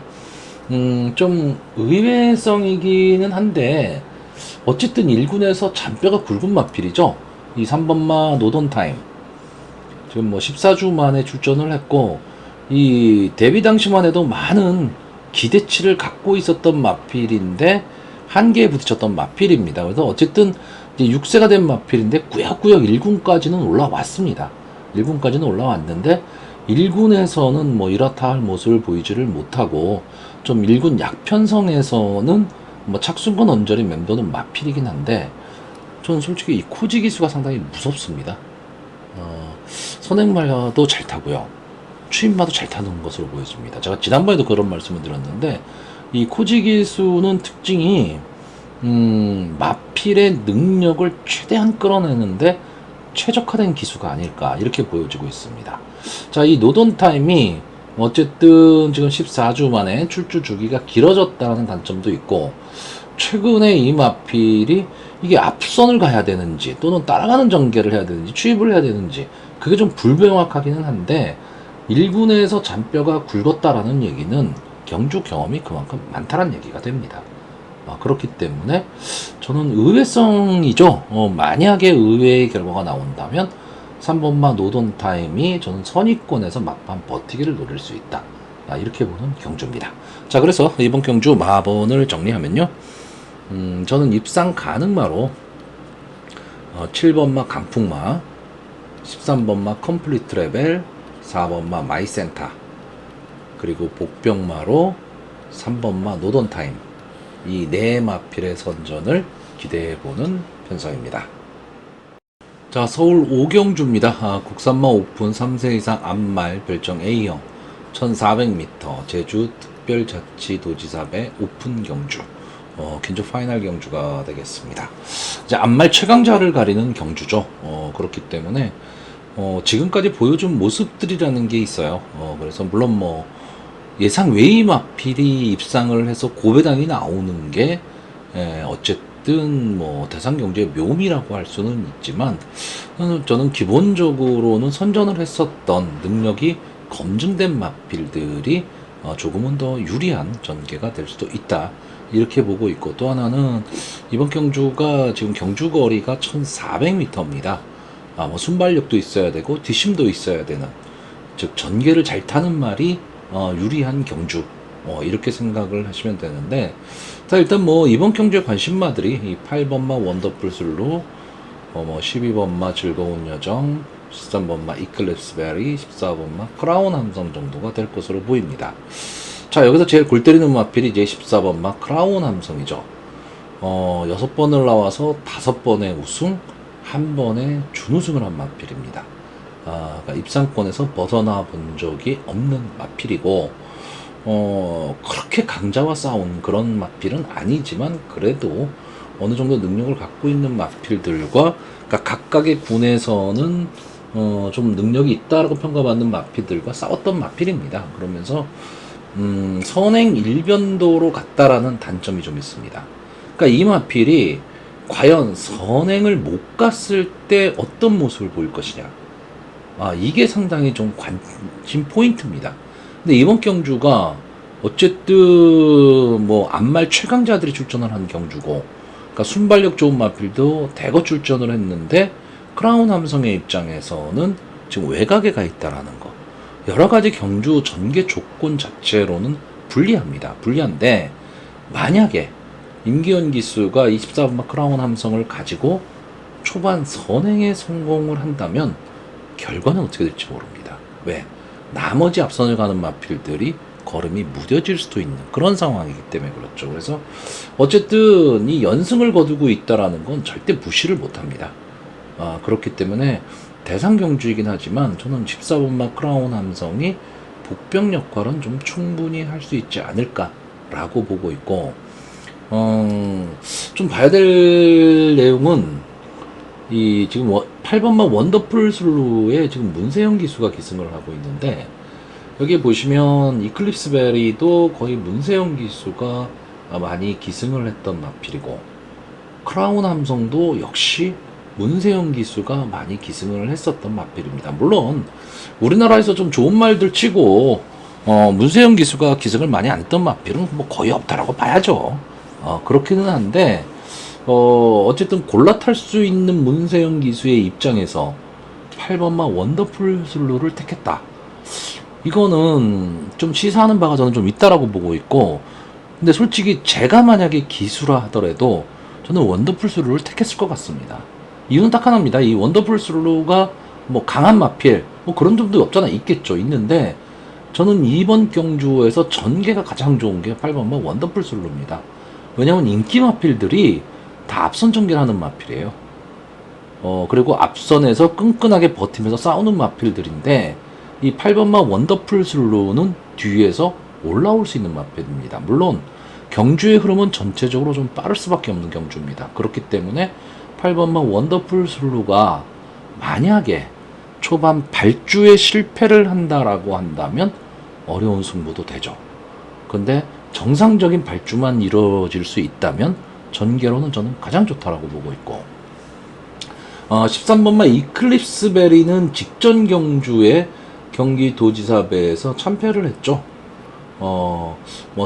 좀 의외성이기는 한데, 어쨌든 1군에서 잔뼈가 굵은 마필이죠. 이 3번마 노던타임 지금 뭐 14주 만에 출전을 했고, 이 데뷔 당시만 해도 많은 기대치를 갖고 있었던 마필인데 한계에 부딪혔던 마필입니다. 그래서 어쨌든 이제 6세가 된 마필인데 꾸역꾸역 1군까지는 올라왔습니다. 1군까지는 올라왔는데 1군에서는 뭐 이렇다 할 모습을 보이지를 못하고, 좀 1군 약편성에서는 뭐 착순권 언저리 맴도는 마필이긴 한데, 저는 솔직히 이 코지 기수가 상당히 무섭습니다. 선행마도 잘 타고요, 추임마도 잘 타는 것으로 보여집니다. 제가 지난번에도 그런 말씀을 드렸는데, 이 코지 기수는 특징이 마필의 능력을 최대한 끌어내는데 최적화된 기수가 아닐까, 이렇게 보여지고 있습니다. 자, 이 노던 타임이 어쨌든 지금 14주 만에 출주 주기가 길어졌다는 단점도 있고, 최근에 이 마필이 이게 앞선을 가야 되는지 또는 따라가는 전개를 해야 되는지 추입을 해야 되는지 그게 좀 불명확하기는 한데, 1군에서 잔뼈가 굵었다라는 얘기는 경주 경험이 그만큼 많다는 얘기가 됩니다. 그렇기 때문에 저는 의외성이죠. 만약에 의외의 결과가 나온다면 3번마 노던 타임이 저는 선위권에서 막판 버티기를 노릴 수 있다, 이렇게 보는 경주입니다. 자, 그래서 이번 경주 마번을 정리하면요, 저는 입상 가능마로 7번마 강풍마, 13번마 컴플리트 레벨, 4번마 마이센타, 그리고 복병마로 3번마 노던타임, 이 네 마필의 선전을 기대해보는 편성입니다. 자, 서울 오경주입니다. 국산마 오픈 3세 이상 암말 별정 A형 1400m 제주 특별자치도지사배 오픈 경주, 긴조 파이널 경주가 되겠습니다. 이제 암말 최강자를 가리는 경주죠. 그렇기 때문에 지금까지 보여준 모습들이라는 게 있어요. 그래서 물론 뭐 예상 외의 마필이 입상을 해서 고배당이 나오는 게 어쨌든 뭐 대상 경주의 묘미라고 할 수는 있지만, 저는 기본적으로는 선전을 했었던 능력이 검증된 마필들이 조금은 더 유리한 전개가 될 수도 있다, 이렇게 보고 있고, 또 하나는 이번 경주가 지금 경주 거리가 1400m입니다. 뭐 순발력도 있어야 되고 뒷심도 있어야 되는, 즉 전개를 잘 타는 말이 유리한 경주, 이렇게 생각을 하시면 되는데, 자, 일단 뭐 이번 경주의 관심마들이 이 8번마 원더풀 슬로, 뭐 12번마 즐거운 여정, 13번마 이클립스 베리, 14번마 크라운 함성 정도가 될 것으로 보입니다. 자, 여기서 제일 골 때리는 마필이 이제 14번마 크라운 함성이죠. 6번을 나와서 5번의 우승, 1번의 준우승을 한 마필입니다. 그러니까 입상권에서 벗어나 본 적이 없는 마필이고, 그렇게 강자와 싸운 그런 마필은 아니지만, 그래도 어느 정도 능력을 갖고 있는 마필들과, 그러니까 각각의 군에서는 좀 능력이 있다라고 평가받는 마필들과 싸웠던 마필입니다. 그러면서 선행 일변도로 갔다라는 단점이 좀 있습니다. 그러니까 이 마필이 과연 선행을 못 갔을 때 어떤 모습을 보일 것이냐, 이게 상당히 좀 관심 포인트입니다. 근데 이번 경주가 어쨌든 뭐 안말 최강자들이 출전을 한 경주고, 그러니까 순발력 좋은 마필도 대거 출전을 했는데, 크라운 함성의 입장에서는 지금 외곽에 가 있다라는 거, 여러 가지 경주 전개 조건 자체로는 불리합니다. 불리한데, 만약에 임기현 기수가 24번마 크라운 함성을 가지고 초반 선행에 성공을 한다면 결과는 어떻게 될지 모릅니다. 왜? 나머지 앞선을 가는 마필들이 걸음이 무뎌질 수도 있는 그런 상황이기 때문에 그렇죠. 그래서 어쨌든 이 연승을 거두고 있다라는 건 절대 무시를 못합니다. 그렇기 때문에 대상 경주이긴 하지만 저는 14번마 크라운 함성이 복병 역할은 좀 충분히 할 수 있지 않을까라고 보고 있고, 좀 봐야 될 내용은 이 지금 8번마 원더풀 슬로우에 지금 문세영 기수가 기승을 하고 있는데, 여기 보시면 이클립스 베리도 거의 문세영 기수가 많이 기승을 했던 마필이고, 크라운 함성도 역시 문세영 기수가 많이 기승을 했었던 마필입니다. 물론 우리나라에서 좀 좋은 말들 치고 문세영 기수가 기승을 많이 안 했던 마필은 뭐 거의 없다라고 봐야죠. 그렇기는 한데 어쨌든 골라 탈 수 있는 문세영 기수의 입장에서 8번마 원더풀 슬로우를 택했다. 이거는 좀 시사하는 바가 저는 좀 있다라고 보고 있고, 근데 솔직히 제가 만약에 기수라 하더라도 저는 원더풀 슬로우를 택했을 것 같습니다. 이유는 딱 하나입니다. 이 원더풀 슬로우가 뭐 강한 마필 뭐 그런 점도 없잖아. 있겠죠. 있는데 저는 이번 경주에서 전개가 가장 좋은 게 8번마 원더풀 슬로우입니다. 왜냐면 인기 마필들이 다 앞선 전개를 하는 마필이에요. 그리고 앞선에서 끈끈하게 버티면서 싸우는 마필들인데, 이 8번마 원더풀 슬로우는 뒤에서 올라올 수 있는 마필입니다. 물론 경주의 흐름은 전체적으로 좀 빠를 수밖에 없는 경주입니다. 그렇기 때문에 8번마 원더풀 슬로우가 만약에 초반 발주에 실패를 한다라고 한다면 어려운 승부도 되죠. 근데 정상적인 발주만 이루어질 수 있다면 전개로는 저는 가장 좋다라고 보고 있고, 13번마 이클립스 베리는 직전 경주에 경기도지사배에서 참패를 했죠. 뭐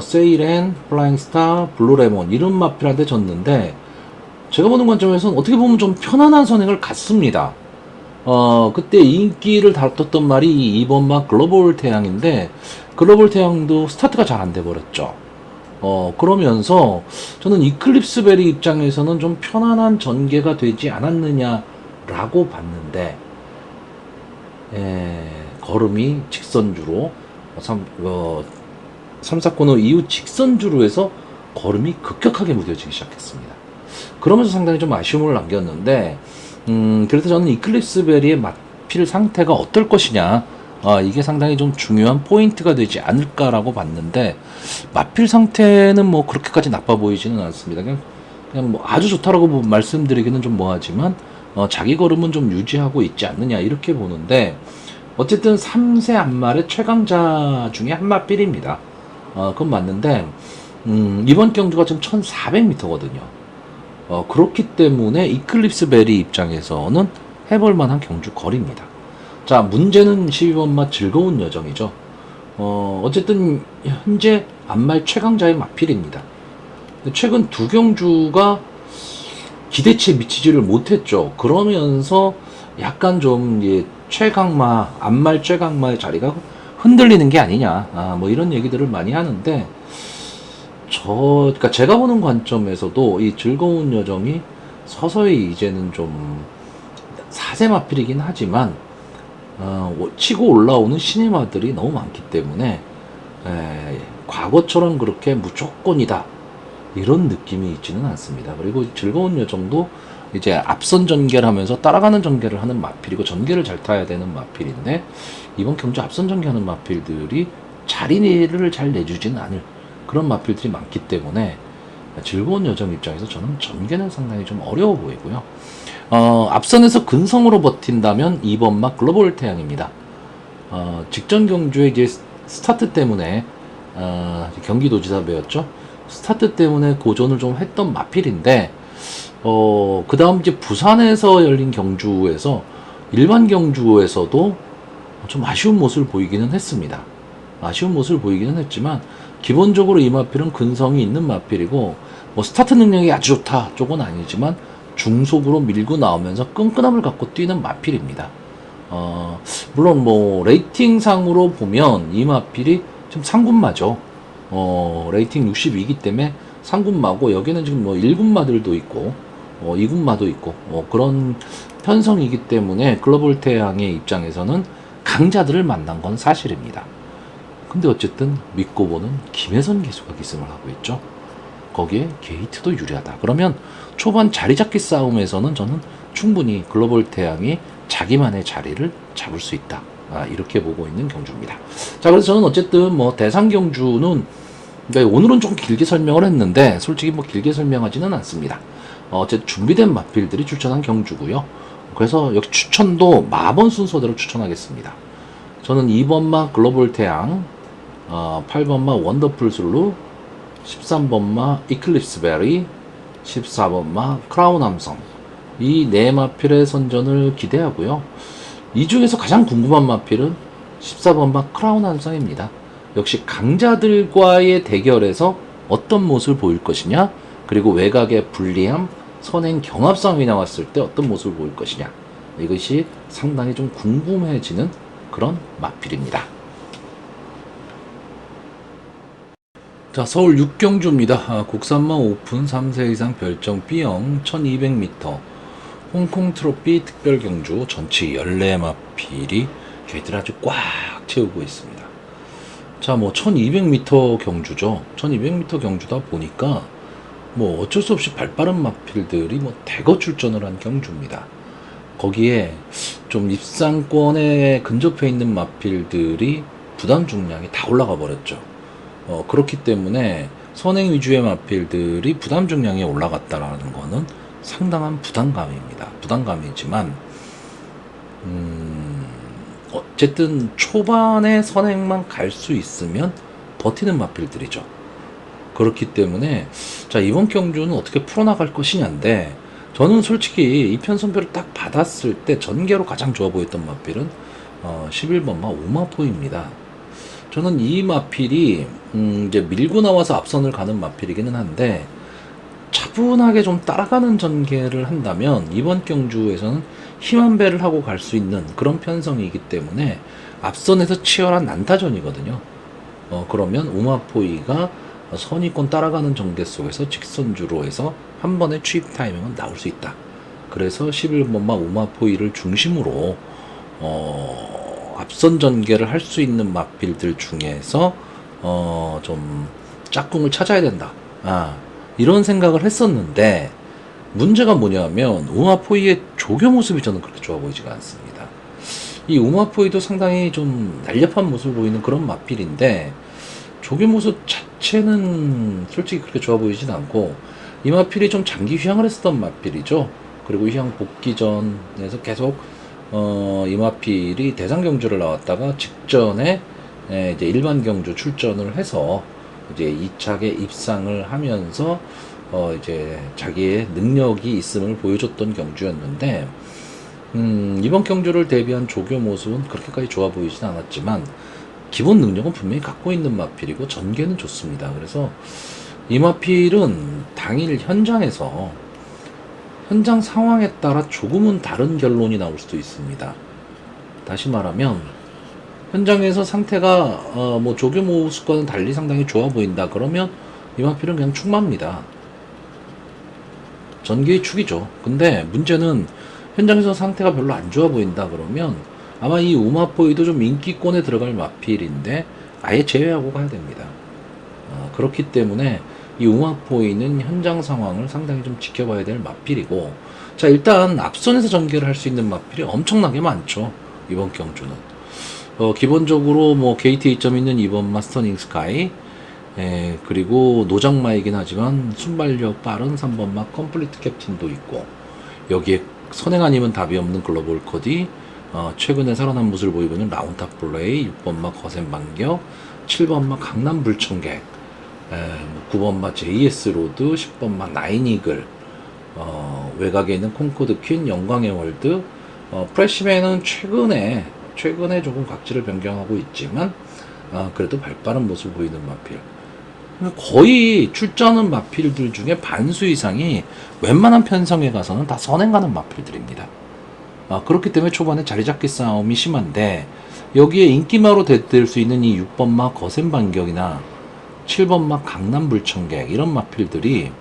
세이렌, 플라잉스타, 블루레몬 이런 마필한테 졌는데, 제가 보는 관점에서는 어떻게 보면 좀 편안한 선행을 갔습니다. 그때 인기를 다뤘던 말이 2번마 글로벌 태양인데, 글로벌 태양도 스타트가 잘 안 돼 버렸죠. 그러면서 저는 이클립스 베리 입장에서는 좀 편안한 전개가 되지 않았느냐라고 봤는데, 걸음이 직선주로 3사코너 이후 직선주로 해서 걸음이 급격하게 무뎌지기 시작했습니다. 그러면서 상당히 좀 아쉬움을 남겼는데, 그래서 저는 이클립스 베리의 마필 상태가 어떨 것이냐, 이게 상당히 좀 중요한 포인트가 되지 않을까라고 봤는데, 마필 상태는 뭐 그렇게까지 나빠 보이지는 않습니다. 그냥 뭐 아주 좋다라고 말씀드리기는 좀 뭐하지만, 자기 걸음은 좀 유지하고 있지 않느냐 이렇게 보는데, 어쨌든 3세 안말의 최강자 중에 한 마필입니다. 그건 맞는데, 이번 경주가 지금 1400m거든요. 그렇기 때문에 이클립스 베리 입장에서는 해볼 만한 경주 거리입니다. 자, 문제는 12번마 즐거운 여정이죠. 어쨌든 현재 안말 최강자의 마필입니다. 최근 두 경주가 기대치에 미치지를 못했죠. 그러면서 약간 좀 최강마, 안말 최강마의 자리가 흔들리는 게 아니냐, 뭐 이런 얘기들을 많이 하는데, 그러니까 제가 보는 관점에서도 이 즐거운 여정이 서서히 이제는 좀 4세 마필이긴 하지만 치고 올라오는 신의마들이 너무 많기 때문에 과거처럼 그렇게 무조건이다 이런 느낌이 있지는 않습니다. 그리고 즐거운 요정도 이제 앞선 전개를 하면서 따라가는 전개를 하는 마필이고 전개를 잘 타야 되는 마필인데 이번 경주 앞선 전개하는 마필들이 자리를 잘 내주지는 않을 그런 마필들이 많기 때문에 즐거운 요정 입장에서 저는 전개는 상당히 좀 어려워 보이고요. 앞선에서 근성으로 버틴다면 2번 막 글로벌 태양입니다. 직전 경주에 이제 스타트 때문에 경기도지사 배웠죠. 스타트 때문에 고전을 좀 했던 마필인데 그 다음 이제 부산에서 열린 경주에서 일반 경주에서도 좀 아쉬운 모습을 보이기는 했습니다. 아쉬운 모습을 보이기는 했지만 기본적으로 이 마필은 근성이 있는 마필이고 뭐 스타트 능력이 아주 좋다 쪽은 아니지만 중속으로 밀고 나오면서 끈끈함을 갖고 뛰는 마필입니다. 물론 뭐 레이팅상으로 보면 이 마필이 지금 상군마죠. 레이팅 62이기 때문에 상군마고 여기는 지금 뭐 1군마들도 있고 2군마도 있고 그런 편성이기 때문에 글로벌 태양의 입장에서는 강자들을 만난 건 사실입니다. 근데 어쨌든 믿고 보는 김혜선 기수가 기승을 하고 있죠. 거기에 게이트도 유리하다. 그러면 초반 자리 잡기 싸움에서는 저는 충분히 글로벌 태양이 자기만의 자리를 잡을 수 있다. 이렇게 보고 있는 경주입니다. 자, 그래서 저는 어쨌든 뭐 대상 경주는 그러니까 오늘은 좀 길게 설명을 했는데 솔직히 뭐 길게 설명하지는 않습니다. 어쨌든 준비된 마필들이 추천한 경주고요. 그래서 여기 추천도 마번 순서대로 추천하겠습니다. 저는 2번마 글로벌 태양, 8번마 원더풀 슬루, 13번마 이클립스 베리, 14번마 크라운 함성 이 네 마필의 선전을 기대하고요. 이 중에서 가장 궁금한 마필은 14번마 크라운 함성입니다. 역시 강자들과의 대결에서 어떤 모습을 보일 것이냐, 그리고 외곽의 불리함, 선행 경합 싸움이 나왔을 때 어떤 모습을 보일 것이냐, 이것이 상당히 좀 궁금해지는 그런 마필입니다. 자, 서울 6경주입니다. 국산마 오픈 3세 이상 별정 B형 1200m 홍콩 트로피 특별 경주 전체 14마필이 저희들 아주 꽉 채우고 있습니다. 자, 뭐 1200m 경주죠. 1200m 경주다 보니까 뭐 어쩔 수 없이 발빠른 마필들이 뭐 대거 출전을 한 경주입니다. 거기에 좀 입상권에 근접해 있는 마필들이 부담 중량이 다 올라가 버렸죠. 그렇기 때문에 선행 위주의 마필들이 부담 중량이 올라갔다라는 거는 상당한 부담감입니다. 부담감이지만 어쨌든 초반에 선행만 갈 수 있으면 버티는 마필들이죠. 그렇기 때문에 자, 이번 경주는 어떻게 풀어나갈 것이냐인데 저는 솔직히 이 편성표를 딱 받았을 때 전개로 가장 좋아 보였던 마필은 11번마 오마포입니다. 저는 이 마필이 이제 밀고 나와서 앞선을 가는 마필이기는 한데 차분하게 좀 따라가는 전개를 한다면 이번 경주에서는 힘한 배를 하고 갈 수 있는 그런 편성이기 때문에 앞선에서 치열한 난타전이거든요. 그러면 우마포이가 선의권 따라가는 전개 속에서 직선주로 해서 한 번의 추입 타이밍은 나올 수 있다. 그래서 11번마 우마포이를 중심으로 앞선 전개를 할 수 있는 마필들 중에서 좀 짝꿍을 찾아야 된다. 이런 생각을 했었는데 문제가 뭐냐면 우마포이의 조교 모습이 저는 그렇게 좋아 보이지가 않습니다. 이 우마포이도 상당히 좀 날렵한 모습을 보이는 그런 마필인데 조교 모습 자체는 솔직히 그렇게 좋아 보이진 않고 이 마필이 좀 장기 휴양을 했었던 마필이죠. 그리고 휴양 복귀 전에서 계속 이 마필이 대상 경주를 나왔다가 직전에 이제 일반 경주 출전을 해서 이제 2차에 입상을 하면서 이제 자기의 능력이 있음을 보여줬던 경주였는데 이번 경주를 대비한 조교 모습은 그렇게까지 좋아 보이진 않았지만 기본 능력은 분명히 갖고 있는 마필이고 전개는 좋습니다. 그래서 이 마필은 당일 현장에서 현장 상황에 따라 조금은 다른 결론이 나올 수도 있습니다. 다시 말하면 현장에서 상태가 뭐 조교 모습과는 달리 상당히 좋아 보인다. 그러면 이 마필은 그냥 축마입니다. 전개의 축이죠. 근데 문제는 현장에서 상태가 별로 안 좋아 보인다 그러면 아마 이 우마포이도 좀 인기권에 들어갈 마필인데 아예 제외하고 가야 됩니다. 그렇기 때문에 이 우마포이는 현장 상황을 상당히 좀 지켜봐야 될 마필이고, 자 일단 앞선에서 전개를 할 수 있는 마필이 엄청나게 많죠. 이번 경주는 기본적으로 뭐 게이트 2점 있는 2번 마스터닝 스카이, 그리고 노장마이긴 하지만 순발력 빠른 3번 마 컴플리트 캡틴도 있고, 여기에 선행 아니면 답이 없는 글로벌 코디, 최근에 살아난 모습을 보이고 있는 라운탑 블레이, 6번 마 거센 반격, 7번 마 강남 불청객, 9번 마 JS 로드, 10번 마 나인 이글, 외곽에 있는 콩코드 퀸, 영광의 월드, 프레시맨은 최근에 조금 각질을 변경하고 있지만 그래도 발빠른 모습을 보이는 마필. 거의 출전하는 마필들 중에 반수 이상이 웬만한 편성에 가서는 다 선행가는 마필들입니다. 그렇기 때문에 초반에 자리잡기 싸움이 심한데, 여기에 인기마로 대들 수 있는 이 6번마 거센 반격이나 7번마 강남 불청객 이런 마필들이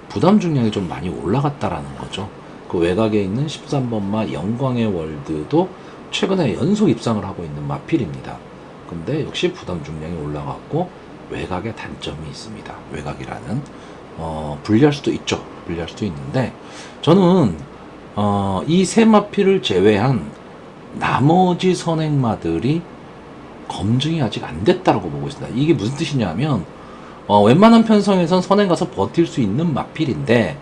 부담 중량이 좀 많이 올라갔다라는 거죠. 그 외곽에 있는 13번마 영광의 월드도 최근에 연속 입상을 하고 있는 마필입니다. 근데 역시 부담 중량이 올라갔고 외곽에 단점이 있습니다. 외곽이라는 불리할 수도 있죠. 불리할 수도 있는데, 저는 이 세 마필을 제외한 나머지 선행마들이 검증이 아직 안 됐다라고 보고 있습니다. 이게 무슨 뜻이냐면 웬만한 편성에선 선행 가서 버틸 수 있는 마필인데,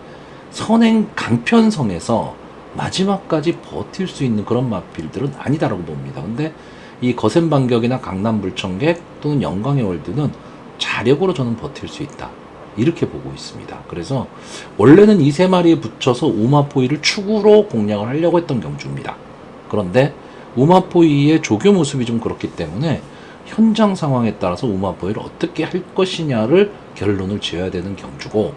선행 강편성에서 마지막까지 버틸 수 있는 그런 마필들은 아니다라고 봅니다. 근데 이 거센 반격이나 강남 불청객 또는 영광의 월드는 자력으로 저는 버틸 수 있다, 이렇게 보고 있습니다. 그래서 원래는 이 세 마리에 붙여서 우마포이를 축으로 공략을 하려고 했던 경주입니다. 그런데 우마포이의 조교 모습이 좀 그렇기 때문에 현장 상황에 따라서 우마포이를 어떻게 할 것이냐를 결론을 지어야 되는 경주고,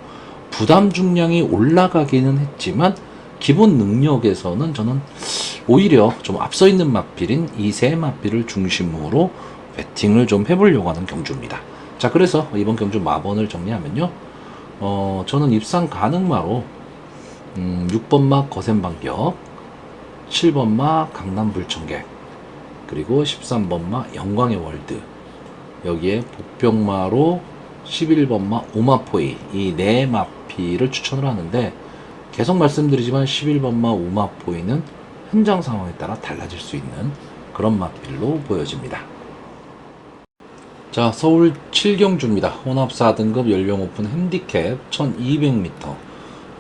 부담 중량이 올라가기는 했지만 기본 능력에서는 저는 오히려 좀 앞서 있는 마필인 이 세 마필을 중심으로 배팅을 좀 해보려고 하는 경주입니다. 자, 그래서 이번 경주 마번을 정리하면요, 저는 입상 가능마로 6번마 거센 반격, 7번마 강남 불청객, 그리고 13번마 영광의 월드, 여기에 복병마로 11번마 우마포이, 이 네 마필을 추천을 하는데, 계속 말씀드리지만 11번마 우마포이는 현장 상황에 따라 달라질 수 있는 그런 마필로 보여집니다. 자, 서울 7경주입니다. 혼합 4등급 연령 오픈 핸디캡 1200m,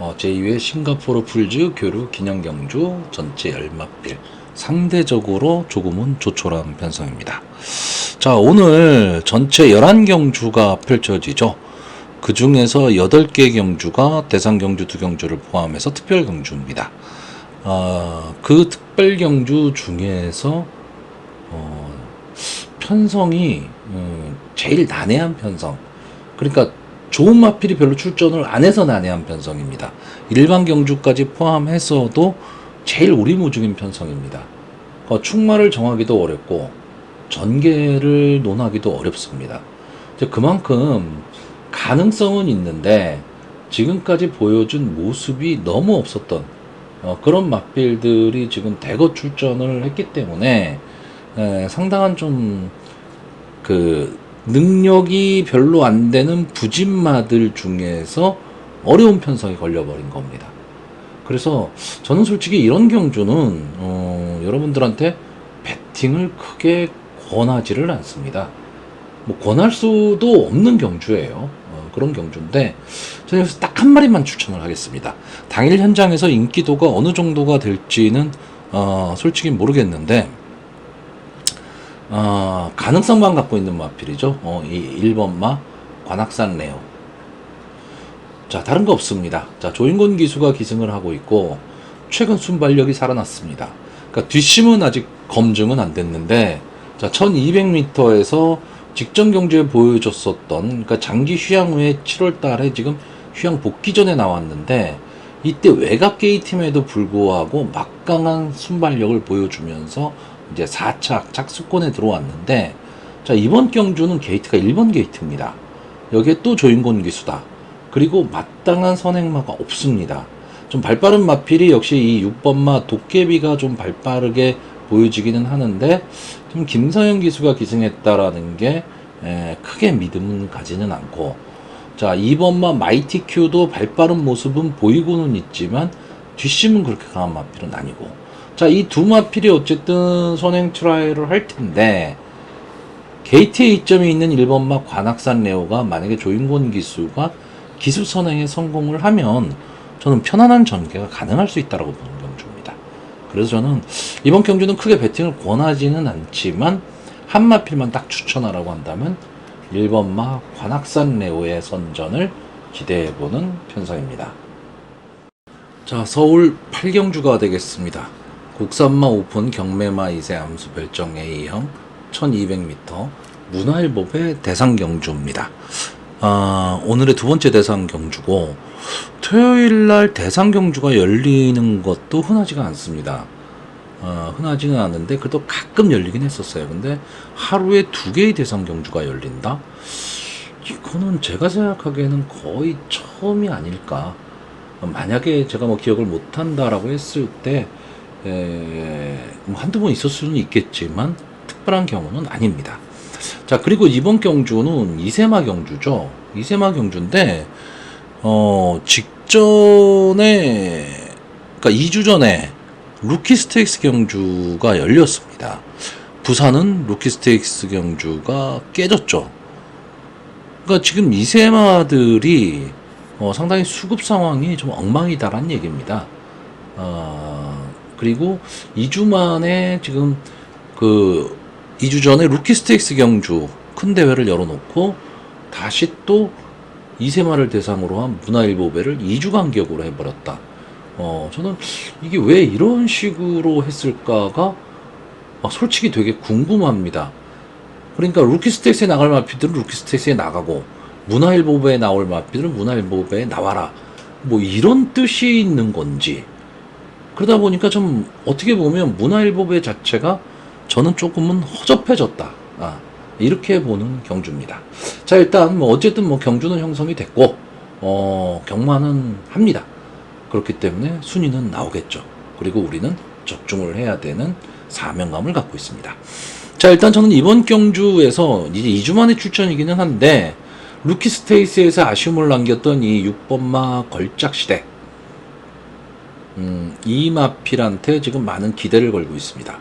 제2회 싱가포르 풀즈 교류 기념경주 전체 10마필, 상대적으로 조금은 조촐한 편성입니다. 자, 오늘 전체 11경주가 펼쳐지죠. 그 중에서 8개 경주가 대상 경주 2경주를 포함해서 특별 경주입니다. 그 특별 경주 중에서 편성이 제일 난해한 편성, 그러니까 좋은 마필이 별로 출전을 안 해서 난해한 편성입니다. 일반 경주까지 포함해서도 제일 오리무중인 편성입니다. 축마를 정하기도 어렵고 전개를 논하기도 어렵습니다. 그만큼 가능성은 있는데 지금까지 보여준 모습이 너무 없었던 그런 마필들이 지금 대거 출전을 했기 때문에 상당한 좀 능력이 별로 안 되는 부진마들 중에서 어려운 편성이 걸려버린 겁니다. 그래서 저는 솔직히 이런 경주는 여러분들한테 배팅을 크게 권하지를 않습니다. 뭐 권할 수도 없는 경주예요. 그런 경주인데 저는 여기서 딱 한 마리만 추천을 하겠습니다. 당일 현장에서 인기도가 어느 정도가 될지는 솔직히 모르겠는데 가능성만 갖고 있는 마필이죠. 이 1번마 관악산 레오. 자, 다른 거 없습니다. 자, 조인곤 기수가 기승을 하고 있고 최근 순발력이 살아났습니다. 그러니까 뒷심은 아직 검증은 안 됐는데, 자, 1200m에서 직전 경주에 보여줬었던, 그러니까 장기 휴양 후에 7월 달에 지금 휴양 복귀 전에 나왔는데, 이때 외곽 게이트임에도 불구하고 막강한 순발력을 보여주면서 이제 4차 착수권에 들어왔는데, 자, 이번 경주는 게이트가 1번 게이트입니다. 여기에 또 조인곤 기수다. 그리고 마땅한 선행마가 없습니다. 좀 발빠른 마필이 역시 이 6번마 도깨비가 좀 발빠르게 보여지기는 하는데 좀 김서영 기수가 기승했다라는 게 크게 믿음을 가지는 않고, 자 2번마 마이티 큐도 발빠른 모습은 보이고는 있지만 뒷심은 그렇게 강한 마필은 아니고, 자 이 두 마필이 어쨌든 선행 트라이를 할 텐데 게이트에 이점이 있는 1번마 관악산 레오가 만약에 조인권 기수가 기수 선행에 성공을 하면 저는 편안한 전개가 가능할 수 있다고 보는 경주입니다. 그래서 저는 이번 경주는 크게 배팅을 권하지는 않지만 한 마필만 딱 추천하라고 한다면 1번마 관악산 레오의 선전을 기대해보는 편성입니다. 자, 서울 8경주가 되겠습니다. 국산마 오픈 경매마 2세 암수 별정 A형 1200m 문화일보배 대상 경주입니다. 오늘의 두 번째 대상 경주고, 토요일날 대상 경주가 열리는 것도 흔하지가 않습니다. 흔하지는 않은데 그래도 가끔 열리긴 했었어요. 근데 하루에 두 개의 대상 경주가 열린다? 이거는 제가 생각하기에는 거의 처음이 아닐까. 만약에 제가 뭐 기억을 못한다라고 했을 때 뭐 한두 번 있을 수는 있겠지만 특별한 경우는 아닙니다. 자, 그리고 이번 경주는 이세마 경주죠. 이세마 경주인데 직전에, 그러니까 2주 전에 루키 스테이크스 경주가 열렸습니다. 부산은 루키 스테이크스 경주가 깨졌죠. 그러니까 지금 이세마들이 상당히 수급 상황이 좀 엉망이다라는 얘기입니다. 그리고 2주 만에 지금 2주 전에 루키 스테이크스 경주 큰 대회를 열어놓고 다시 또 이세마를 대상으로 한 문화일보배를 2주 간격으로 해버렸다. 저는 이게 왜 이런 식으로 했을까가 솔직히 되게 궁금합니다. 그러니까 루키 스테이크스에 나갈 마피들은 루키 스테이크스에 나가고 문화일보배에 나올 마피들은 문화일보배에 나와라, 뭐 이런 뜻이 있는 건지. 그러다 보니까 좀 어떻게 보면 문화일보배 자체가 저는 조금은 허접해졌다, 이렇게 보는 경주입니다. 자, 일단 뭐 어쨌든 뭐 경주는 형성이 됐고 경마는 합니다. 그렇기 때문에 순위는 나오겠죠. 그리고 우리는 적중을 해야 되는 사명감을 갖고 있습니다. 자, 일단 저는 이번 경주에서 이제 2주 만에 출전이기는 한데 루키 스테이스에서 아쉬움을 남겼던 이 6번마 걸작시대, 이 마필한테 지금 많은 기대를 걸고 있습니다.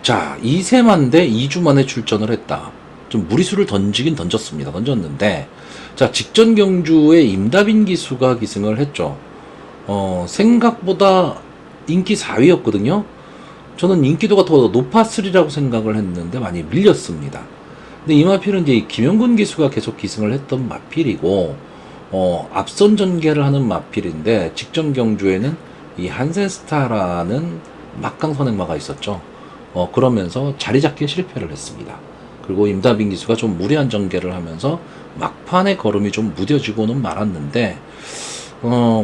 자, 이세마인데 2주 만에 출전을 했다. 좀 무리수를 던지긴 던졌는데, 자, 직전 경주에 임다빈 기수가 기승을 했죠. 생각보다 인기 4위였거든요. 저는 인기도가 더 높았으리라고 생각을 했는데 많이 밀렸습니다. 근데 이 마필은 이제 김영근 기수가 계속 기승을 했던 마필이고, 앞선 전개를 하는 마필인데, 직전 경주에는 이 한센스타라는 막강 선행마가 있었죠. 그러면서 자리 잡기에 실패를 했습니다. 그리고 임다빈 기수가 좀 무리한 전개를 하면서 막판에 걸음이 좀 무뎌지고는 말았는데,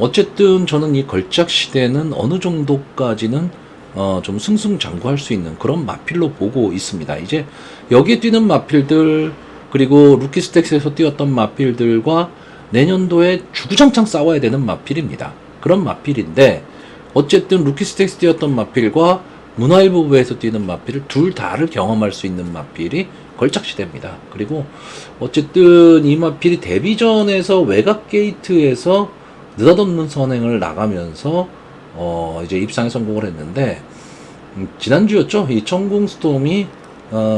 어쨌든 저는 이 걸작 시대는 어느 정도까지는 좀 승승장구할 수 있는 그런 마필로 보고 있습니다. 이제 여기에 뛰는 마필들, 그리고 루키 스택스에서 뛰었던 마필들과 내년도에 주구장창 싸워야 되는 마필입니다. 그런 마필인데, 어쨌든 루키 스택스 뛰었던 마필과 문화일보배에서 뛰는 마필을 둘 다를 경험할 수 있는 마필이 걸작시대입니다. 그리고 어쨌든 이 마필이 데뷔전에서 외곽 게이트에서 느닷없는 선행을 나가면서 이제 입상에 성공을 했는데, 지난주였죠. 이 청궁스톰이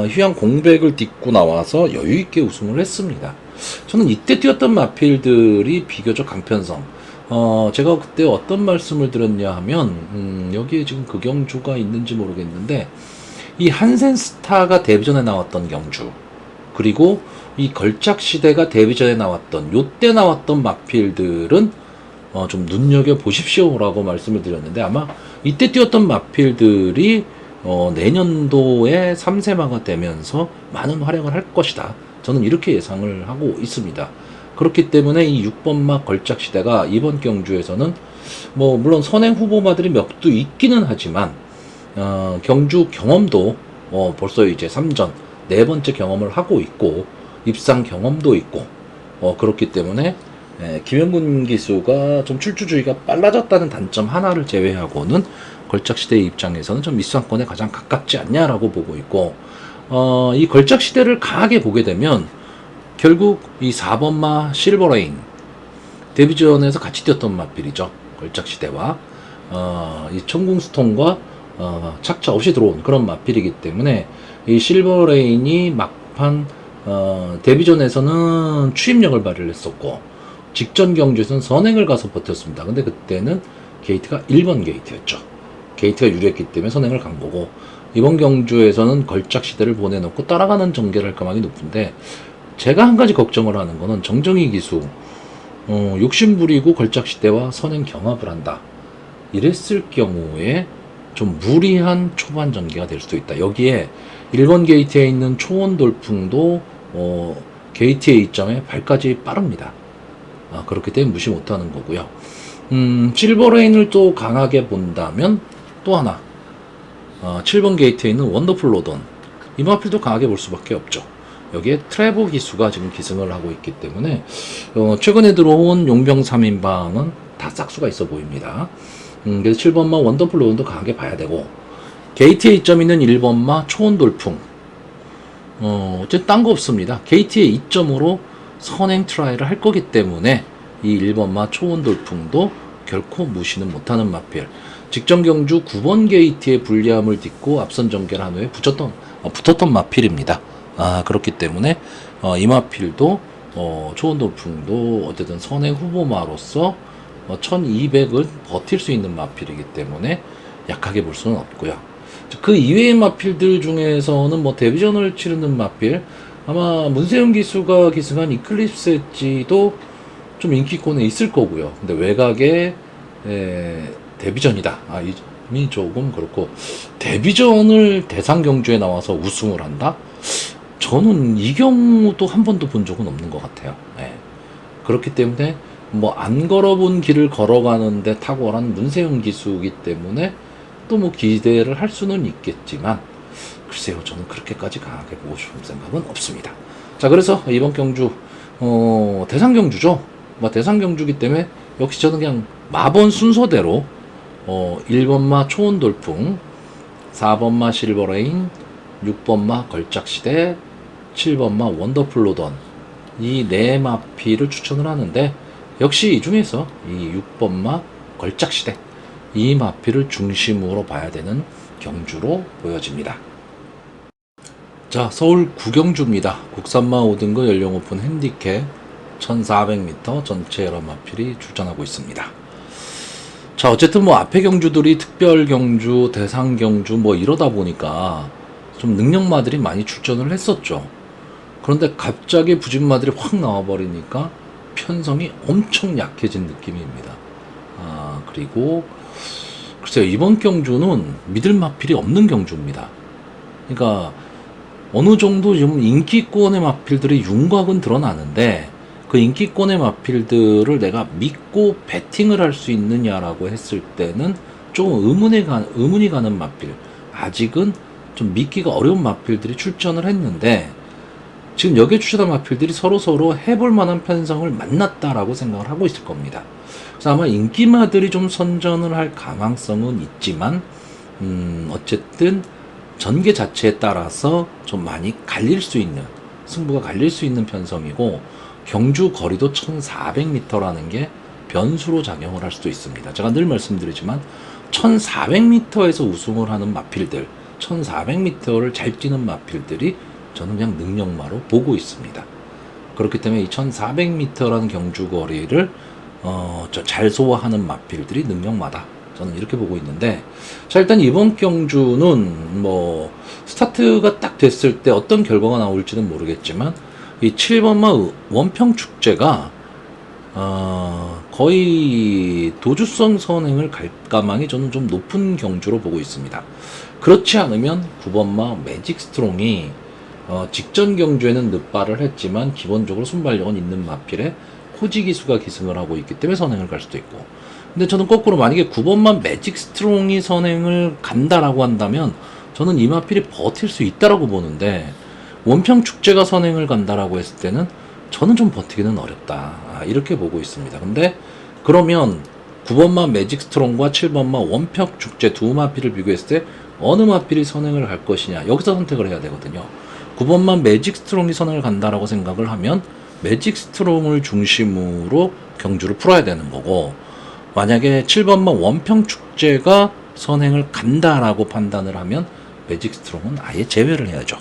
휴양 공백을 딛고 나와서 여유있게 우승을 했습니다. 저는 이때 뛰었던 마필들이 비교적 강편성, 제가 그때 어떤 말씀을 드렸냐 하면, 여기에 지금 그 경주가 있는지 모르겠는데, 이 한센스타가 데뷔전에 나왔던 경주, 그리고 이 걸작시대가 데뷔전에 나왔던, 요때 나왔던 마필들은 좀 눈여겨보십시오라고 말씀을 드렸는데, 아마 이때 뛰었던 마필들이 내년도에 3세마가 되면서 많은 활약을 할 것이다. 저는 이렇게 예상을 하고 있습니다. 그렇기 때문에 이 6번마 걸작시대가 이번 경주에서는 뭐 물론 선행 후보마들이 몇 두 있기는 하지만 경주 경험도 벌써 이제 3전 네 번째 경험을 하고 있고 입상 경험도 있고 그렇기 때문에 김영군 기수가 좀 출주주의가 빨라졌다는 단점 하나를 제외하고는 걸작시대의 입장에서는 좀 미수상권에 가장 가깝지 않냐라고 보고 있고, 이 걸작시대를 강하게 보게 되면 결국 이 4번마 실버레인 데뷔전에서 같이 뛰었던 마필이죠. 걸작시대와 이 천궁스톤과 착차 없이 들어온 그런 마필이기 때문에 이 실버레인이 막판 데뷔전에서는 추임력을 발휘를 했었고 직전 경주에서는 선행을 가서 버텼습니다. 근데 그때는 게이트가 1번 게이트였죠. 게이트가 유리했기 때문에 선행을 간 거고, 이번 경주에서는 걸작시대를 보내놓고 따라가는 전개를 할 가망이 높은데, 제가 한 가지 걱정을 하는 거는 정정희 기수 욕심부리고 걸작시대와 선행 경합을 한다 이랬을 경우에 좀 무리한 초반 전개가 될 수도 있다. 여기에 1번 게이트에 있는 초원 돌풍도 게이트의 이점에 발까지 빠릅니다. 그렇기 때문에 무시 못하는 거고요. 실버레인을 또 강하게 본다면 또 하나 7번 게이트에 있는 원더풀 로던, 이 마필도 강하게 볼 수밖에 없죠. 여기에 트레버 기수가 지금 기승을 하고 있기 때문에 최근에 들어온 용병 3인방은 다 싹수가 있어 보입니다. 그래서 7번마 원더풀 로던도 강하게 봐야 되고, 게이트에 이점 있는 1번마 초원 돌풍, 어쨌든 딴 거 없습니다. 게이트의 이점으로 선행 트라이를 할 거기 때문에 이 1번마 초원 돌풍도 결코 무시는 못하는 마필. 직전 경주 9번 게이트의 불리함을 딛고 앞선 전개를 한 후에 붙었던 마필입니다. 그렇기 때문에 이 마필도 초원 돌풍도 어쨌든 선행 후보마로서 1200은 버틸 수 있는 마필이기 때문에 약하게 볼 수는 없고요. 그 이외의 마필들 중에서는 뭐 데뷔전을 치르는 마필, 아마 문세윤 기수가 기승한 이클립스 엣지도 좀 인기권에 있을 거고요. 근데 외곽에 데뷔전이다. 이 점이 조금 그렇고, 데뷔전을 대상 경주에 나와서 우승을 한다? 저는 이 경우도 한 번도 본 적은 없는 것 같아요. 그렇기 때문에 뭐 안 걸어본 길을 걸어가는데 탁월한 문세윤 기수이기 때문에 또 뭐 기대를 할 수는 있겠지만, 글쎄요, 저는 그렇게까지 강하게 보고 싶은 생각은 없습니다. 자, 그래서 이번 경주 대상 경주죠. 대상 경주기 때문에 역시 저는 그냥 마번 순서대로 1번마 초원 돌풍, 4번마 실버레인, 6번마 걸작시대, 7번마 원더풀 로던, 이 네 마피를 추천을 하는데, 역시 이 중에서 이 6번마 걸작시대, 이 마피를 중심으로 봐야 되는 경주로 보여집니다. 자, 서울 구경주입니다. 국산마 5등급 연령 오픈 핸디캡 1400m 전체 여러 마필이 출전하고 있습니다. 자, 어쨌든 뭐 앞에 경주들이 특별 경주, 대상 경주 뭐 이러다 보니까 좀 능력마들이 많이 출전을 했었죠. 그런데 갑자기 부진마들이 확 나와버리니까 편성이 엄청 약해진 느낌입니다. 그리고 글쎄요, 이번 경주는 믿을 마필이 없는 경주입니다. 그러니까 어느 정도 좀 인기권의 마필들의 윤곽은 드러나는데, 그 인기권의 마필들을 내가 믿고 배팅을 할 수 있느냐라고 했을 때는 조금 의문이 가는 마필, 아직은 좀 믿기가 어려운 마필들이 출전을 했는데, 지금 여기에 출전한 마필들이 서로 해볼 만한 편성을 만났다라고 생각을 하고 있을 겁니다. 그래서 아마 인기마들이 좀 선전을 할 가능성은 있지만, 어쨌든 전개 자체에 따라서 좀 많이 승부가 갈릴 수 있는 편성이고, 경주 거리도 1400m라는 게 변수로 작용을 할 수도 있습니다. 제가 늘 말씀드리지만 1400m에서 우승을 하는 마필들, 1400m를 잘 뛰는 마필들이 저는 그냥 능력마로 보고 있습니다. 그렇기 때문에 이 1400m라는 경주 거리를 잘 소화하는 마필들이 능력마다, 저는 이렇게 보고 있는데, 자, 일단 이번 경주는 뭐 스타트가 딱 됐을 때 어떤 결과가 나올지는 모르겠지만, 이 7번마 원평축제가 거의 도주성 선행을 갈 가망이 저는 좀 높은 경주로 보고 있습니다. 그렇지 않으면 9번마 매직 스트롱이 직전 경주에는 늦발을 했지만 기본적으로 순발력은 있는 마필에 호지 기수가 기승을 하고 있기 때문에 선행을 갈 수도 있고, 근데 저는 거꾸로 만약에 9번만 매직 스트롱이 선행을 간다라고 한다면 저는 이 마필이 버틸 수 있다라고 보는데, 원평축제가 선행을 간다라고 했을 때는 저는 좀 버티기는 어렵다. 이렇게 보고 있습니다. 근데 그러면 9번마 매직 스트롱과 7번마 원평 축제 두 마필을 비교했을 때 어느 마필이 선행을 갈 것이냐, 여기서 선택을 해야 되거든요. 9번마 매직 스트롱이 선행을 간다라고 생각을 하면 매직 스트롱을 중심으로 경주를 풀어야 되는 거고, 만약에 7번마 원평 축제가 선행을 간다라고 판단을 하면 매직 스트롱은 아예 제외를 해야죠.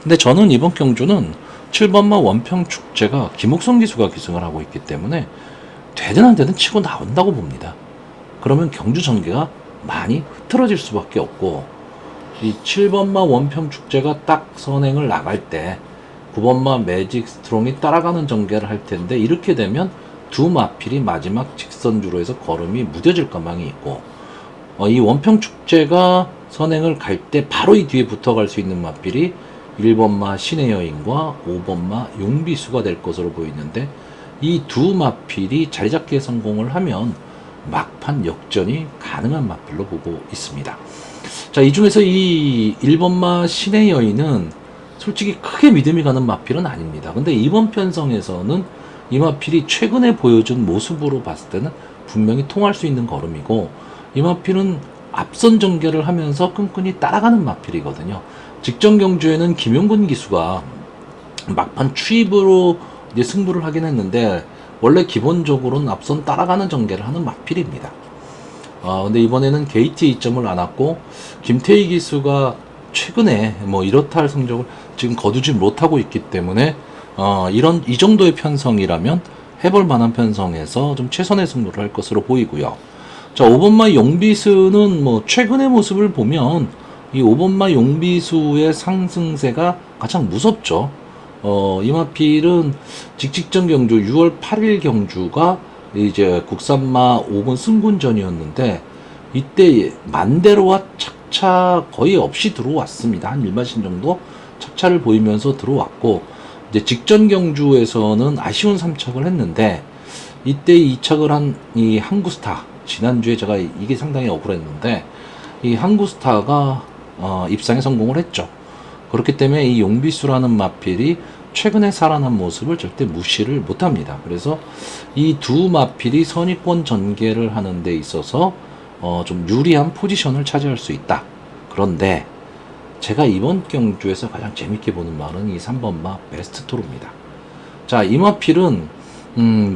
근데 저는 이번 경주는 7번마 원평 축제가 김옥성 기수가 기승을 하고 있기 때문에 되든 안 되든 치고 나온다고 봅니다. 그러면 경주 전개가 많이 흐트러질 수밖에 없고, 이 7번마 원평 축제가 딱 선행을 나갈 때 9번마 매직 스트롱이 따라가는 전개를 할 텐데, 이렇게 되면 두 마필이 마지막 직선주로 해서 걸음이 무뎌질 가망이 있고, 이 원평 축제가 선행을 갈 때 바로 이 뒤에 붙어갈 수 있는 마필이 1번마 신의 여인과 5번마 용비수가 될 것으로 보이는데, 이 두 마필이 자리 잡기에 성공을 하면 막판 역전이 가능한 마필로 보고 있습니다. 자, 이 중에서 이 1번마 신의 여인은 솔직히 크게 믿음이 가는 마필은 아닙니다. 근데 이번 편성에서는 이 마필이 최근에 보여준 모습으로 봤을 때는 분명히 통할 수 있는 걸음이고, 이 마필은 앞선 전개를 하면서 끈끈이 따라가는 마필이거든요. 직전 경주에는 김용근 기수가 막판 추입으로 이제 승부를 하긴 했는데, 원래 기본적으로는 앞선 따라가는 전개를 하는 마필입니다. 근데 이번에는 게이트 2점을 안 왔고, 김태희 기수가 최근에 뭐 이렇다 할 성적을 지금 거두지 못하고 있기 때문에, 이 정도의 편성이라면 해볼 만한 편성에서 좀 최선의 승부를 할 것으로 보이고요. 자, 5번마 용비수는 뭐 최근의 모습을 보면 이 5번마 용비수의 상승세가 가장 무섭죠. 이 마필은 직전 경주 6월 8일 경주가 이제 국산마 5번 승군전이었는데, 이때 만대로와 착차 거의 없이 들어왔습니다. 한 1마신 정도 착차를 보이면서 들어왔고, 이제 직전 경주에서는 아쉬운 3착을 했는데, 이때 2착을 한 이 항구스타, 지난주에 제가 이게 상당히 억울했는데, 이 항구스타가 입상에 성공을 했죠. 그렇기 때문에 이 용비수라는 마필이 최근에 살아난 모습을 절대 무시를 못합니다. 그래서 이 두 마필이 선의권 전개를 하는 데 있어서 좀 유리한 포지션을 차지할 수 있다. 그런데 제가 이번 경주에서 가장 재밌게 보는 말은 이 3번마 베스트토르입니다. 자, 이 마필은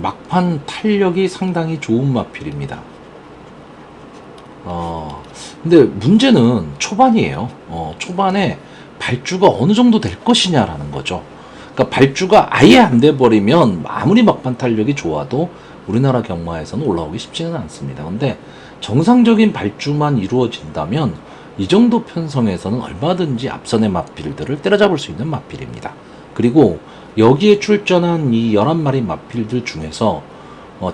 막판 탄력이 상당히 좋은 마필입니다. 근데 문제는 초반이에요. 초반에 발주가 어느 정도 될 것이냐라는 거죠. 그러니까 발주가 아예 안 돼버리면 아무리 막판 탄력이 좋아도 우리나라 경마에서는 올라오기 쉽지는 않습니다. 근데 정상적인 발주만 이루어진다면 이 정도 편성에서는 얼마든지 앞선의 마필들을 때려잡을 수 있는 마필입니다. 그리고 여기에 출전한 이 11마리 마필들 중에서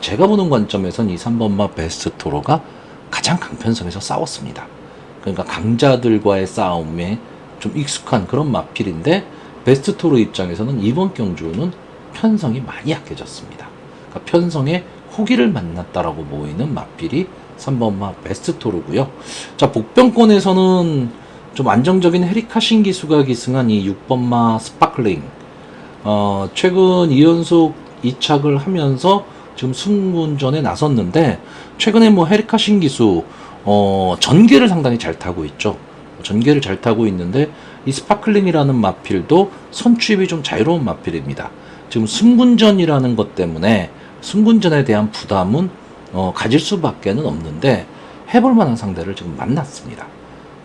제가 보는 관점에선 이 3번마 베스트 토로가 가장 강편성에서 싸웠습니다. 그러니까 강자들과의 싸움에 좀 익숙한 그런 마필인데, 베스트 토로 입장에서는 이번 경주는 편성이 많이 약해졌습니다. 그러니까 편성에 호기를 만났다라고 보이는 마필이 3번마 베스트 토르고요. 자, 복병권에서는 좀 안정적인 헤리카 신기수가 기승한 이 6번마 스파클링, 최근 2연속 2착을 하면서 지금 승군전에 나섰는데, 최근에 뭐 헤리카 신기수 전개를 상당히 잘 타고 있죠. 전개를 잘 타고 있는데, 이 스파클링이라는 마필도 선취입이 좀 자유로운 마필입니다. 지금 승군전이라는 것 때문에 승군전에 대한 부담은 가질 수밖에는 없는데, 해볼 만한 상대를 지금 만났습니다.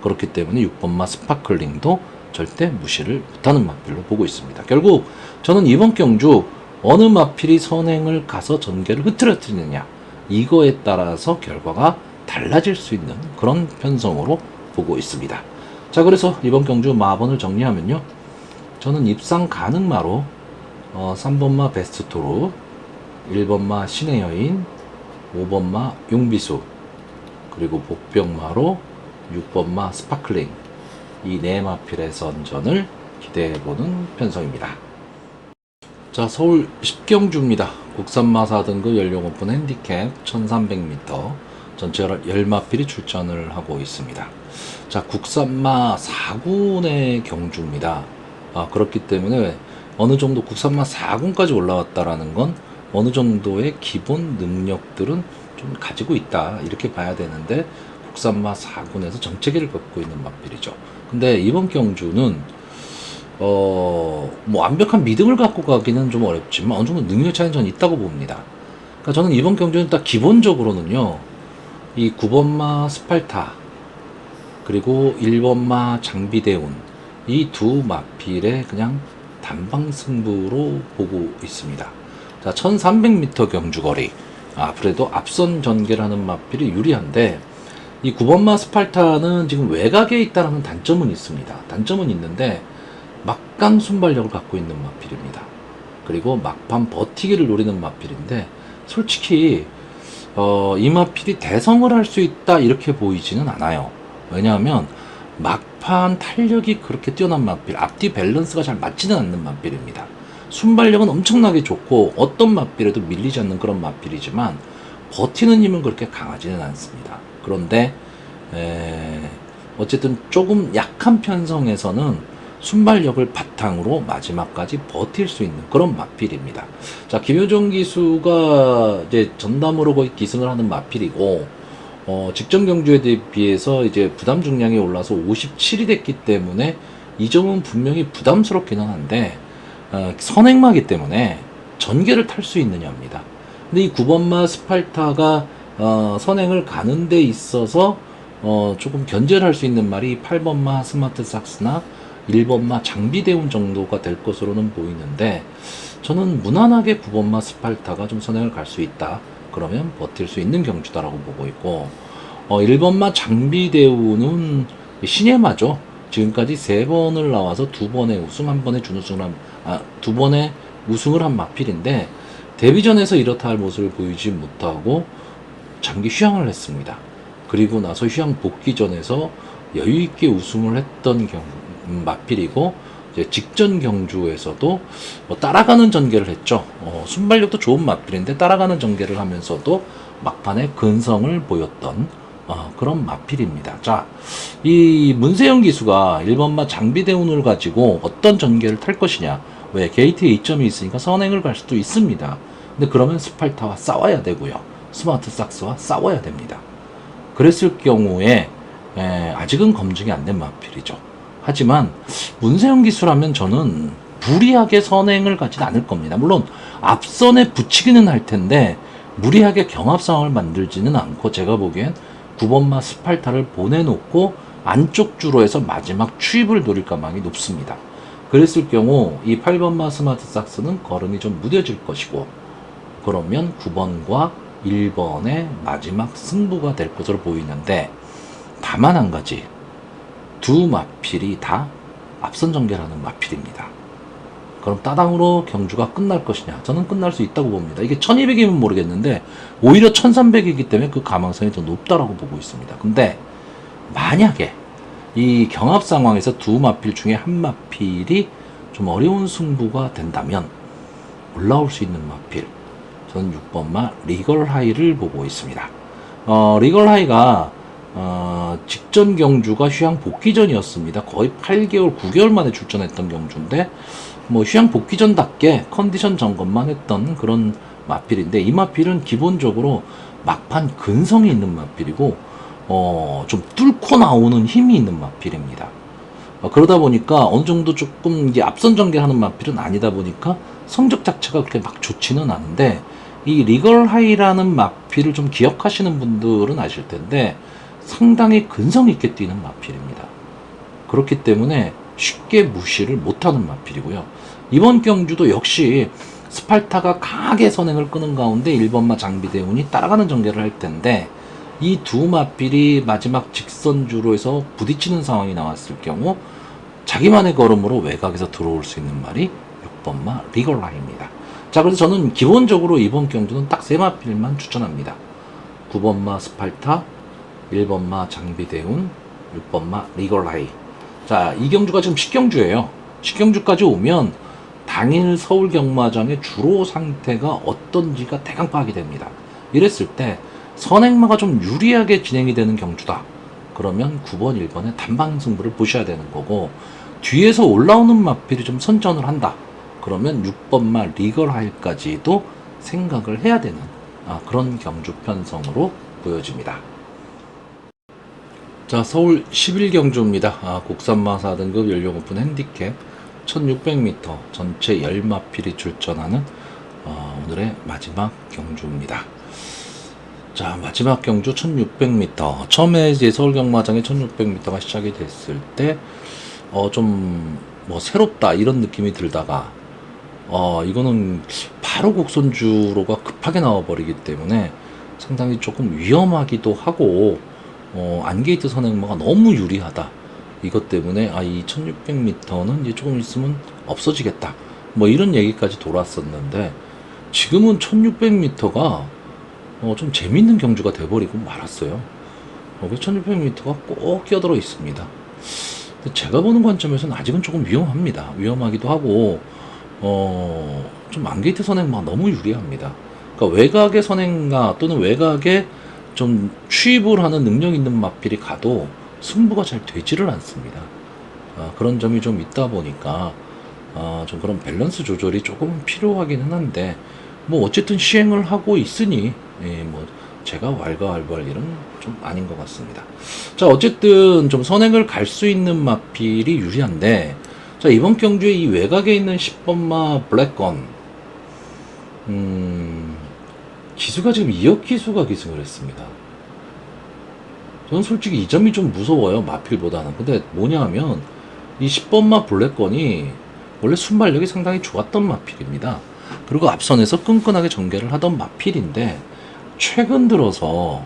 그렇기 때문에 6번마 스파클링도 절대 무시를 못하는 마필로 보고 있습니다. 결국 저는 이번 경주 어느 마필이 선행을 가서 전개를 흐트러뜨리느냐, 이거에 따라서 결과가 달라질 수 있는 그런 편성으로 보고 있습니다. 자, 그래서 이번 경주 마번을 정리하면요, 저는 입상 가능마로 3번마 베스트토르, 1번마 신의 여인, 5번마 용비수, 그리고 복병마로 6번마 스파클링, 이 네 마필의 선전을 기대해보는 편성입니다. 자, 서울 10경주입니다. 국산마 4등급 연령 오픈 핸디캡 1300m, 전체 10마필이 출전을 하고 있습니다. 자, 국산마 4군의 경주입니다. 그렇기 때문에 어느 정도 국산마 4군까지 올라왔다라는 건 어느 정도의 기본 능력들은 좀 가지고 있다 이렇게 봐야 되는데 국산마 4군에서 정체기를 겪고 있는 마필이죠. 근데 이번 경주는 뭐 완벽한 믿음을 갖고 가기는 좀 어렵지만 어느 정도 능력 차이는 저는 있다고 봅니다. 그러니까 저는 이번 경주는 딱 기본적으로는요, 이 9번마 스팔타 그리고 1번마 장비대운 이 두 마필의 그냥 단방 승부로 보고 있습니다. 자, 1300m 경주거리, 그래도 앞선 전개를 하는 마필이 유리한데 이 9번마 스팔타는 지금 외곽에 있다는 단점은 있습니다. 단점은 있는데 막강 순발력을 갖고 있는 마필입니다. 그리고 막판 버티기를 노리는 마필인데 솔직히 이 마필이 대성을 할 수 있다 이렇게 보이지는 않아요. 왜냐하면 막판 탄력이 그렇게 뛰어난 마필, 앞뒤 밸런스가 잘 맞지는 않는 마필입니다. 순발력은 엄청나게 좋고 어떤 마필에도 밀리지 않는 그런 마필이지만 버티는 힘은 그렇게 강하지는 않습니다. 그런데 어쨌든 조금 약한 편성에서는 순발력을 바탕으로 마지막까지 버틸 수 있는 그런 마필입니다. 자, 김효정 기수가 이제 전담으로 거의 기승을 하는 마필이고, 직전 경주에 비해서 이제 부담 중량이 올라서 57이 됐기 때문에 이 점은 분명히 부담스럽기는 한데, 선행마기 때문에 전개를 탈 수 있느냐입니다. 근데 이 9번마 스팔타가 선행을 가는 데 있어서 조금 견제를 할 수 있는 말이 8번마 스마트 삭스나 1번마 장비대운 정도가 될 것으로는 보이는데 저는 무난하게 9번마 스팔타가 좀 선행을 갈 수 있다. 그러면 버틸 수 있는 경주다라고 보고 있고 1번마 장비대운은 신의 마죠. 지금까지 3번을 나와서 2번의 우승, 1번의 준우승을 한, 2번의 우승을 한 마필인데 데뷔전에서 이렇다 할 모습을 보이지 못하고 장기 휴양을 했습니다. 그리고 나서 휴양 복귀전에서 여유있게 우승을 했던 마필이고 이제 직전 경주에서도 따라가는 전개를 했죠. 순발력도 좋은 마필인데 따라가는 전개를 하면서도 막판에 근성을 보였던 그런 마필입니다. 자, 이 문세영 기수가 1번마 장비대운을 가지고 어떤 전개를 탈 것이냐. 왜? 게이트에 이점이 있으니까 선행을 갈 수도 있습니다. 근데 그러면 스팔타와 싸워야 되고요. 스마트 삭스와 싸워야 됩니다. 그랬을 경우에 아직은 검증이 안 된 마필이죠. 하지만 문세영 기수라면 저는 무리하게 선행을 가진 않을 겁니다. 물론 앞선에 붙이기는 할 텐데 무리하게 경합 상황을 만들지는 않고 제가 보기엔 9번마 스팔타를 보내놓고 안쪽 주로 해서 마지막 추입을 노릴 가망이 높습니다. 그랬을 경우 이 8번마 스마트 삭스는 걸음이 좀 무뎌질 것이고 그러면 9번과 1번의 마지막 승부가 될 것으로 보이는데 다만 한 가지, 두 마필이 다 앞선 전개를 하는 마필입니다. 그럼 따당으로 경주가 끝날 것이냐? 저는 끝날 수 있다고 봅니다. 이게 1200이면 모르겠는데 오히려 1300이기 때문에 그 가망성이 더 높다라고 보고 있습니다. 근데 만약에 이 경합 상황에서 두 마필 중에 한 마필이 좀 어려운 승부가 된다면 올라올 수 있는 마필, 저는 6번마 리걸하이를 보고 있습니다. 리걸하이가 직전 경주가 휴양 복귀전이었습니다. 거의 8개월, 9개월 만에 출전했던 경주인데 뭐 휴양 복귀전답게 컨디션 점검만 했던 그런 마필인데 이 마필은 기본적으로 막판 근성이 있는 마필이고 좀 뚫고 나오는 힘이 있는 마필입니다. 그러다 보니까 어느 정도 조금 이게 앞선 전개하는 마필은 아니다 보니까 성적 자체가 그렇게 막 좋지는 않은데 이 리걸하이라는 마필을 좀 기억하시는 분들은 아실 텐데 상당히 근성 있게 뛰는 마필입니다. 그렇기 때문에 쉽게 무시를 못하는 마필이고요. 이번 경주도 역시 스팔타가 강하게 선행을 끄는 가운데 1번마 장비대운이 따라가는 전개를 할 텐데 이 두 마필이 마지막 직선주로 해서 부딪히는 상황이 나왔을 경우 자기만의 걸음으로 외곽에서 들어올 수 있는 말이 6번마 리걸라입니다. 자, 그래서 저는 기본적으로 이번 경주는 딱 세 마필만 추천합니다. 9번마 스팔타, 1번마 장비대운, 6번마 리걸라이. 자, 이 경주가 지금 10경주예요. 10경주까지 오면 당일 서울 경마장의 주로 상태가 어떤지가 대강 파악이 됩니다. 이랬을 때 선행마가 좀 유리하게 진행이 되는 경주다. 그러면 9번, 1번의 단방 승부를 보셔야 되는 거고 뒤에서 올라오는 마필이 좀 선전을 한다. 그러면 6번마 리걸하이까지도 생각을 해야 되는 그런 경주 편성으로 보여집니다. 자, 서울 11경주입니다. 국산마 4등급 연령 오픈 핸디캡 1600m 전체 10마필이 출전하는 오늘의 마지막 경주입니다. 자, 마지막 경주 1600m. 처음에 이제 서울 경마장에 1600m가 시작이 됐을 때, 좀, 새롭다, 이런 느낌이 들다가, 이거는 바로 곡선주로가 급하게 나와버리기 때문에 상당히 조금 위험하기도 하고, 안게이트 선행마가 너무 유리하다. 이것 때문에, 이 1600m는 이제 조금 있으면 없어지겠다. 이런 얘기까지 돌았었는데, 지금은 1600m가 좀 재밌는 경주가 돼버리고 말았어요. 그래서 1600m가 꼭 끼어들어 있습니다. 제가 보는 관점에서는 아직은 조금 위험합니다. 위험하기도 하고, 좀 안게이트 선행마 너무 유리합니다. 그러니까 외곽의 선행가 또는 외곽에 좀 취입을 하는 능력 있는 마필이 가도 승부가 잘 되지를 않습니다. 그런 점이 좀 있다 보니까, 좀 그런 밸런스 조절이 조금 필요하기는 한데, 어쨌든 시행을 하고 있으니, 제가 왈가왈부할 일은 좀 아닌 것 같습니다. 자, 어쨌든 좀 선행을 갈 수 있는 마필이 유리한데, 자, 이번 경주에 이 외곽에 있는 10번마 블랙건, 기수가 지금 2억 기수가 기승을 했습니다. 저는 솔직히 이 점이 좀 무서워요, 마필보다는. 근데 뭐냐 하면, 이 10번마 블랙건이 원래 순발력이 상당히 좋았던 마필입니다. 그리고 앞선에서 끈끈하게 전개를 하던 마필인데, 최근 들어서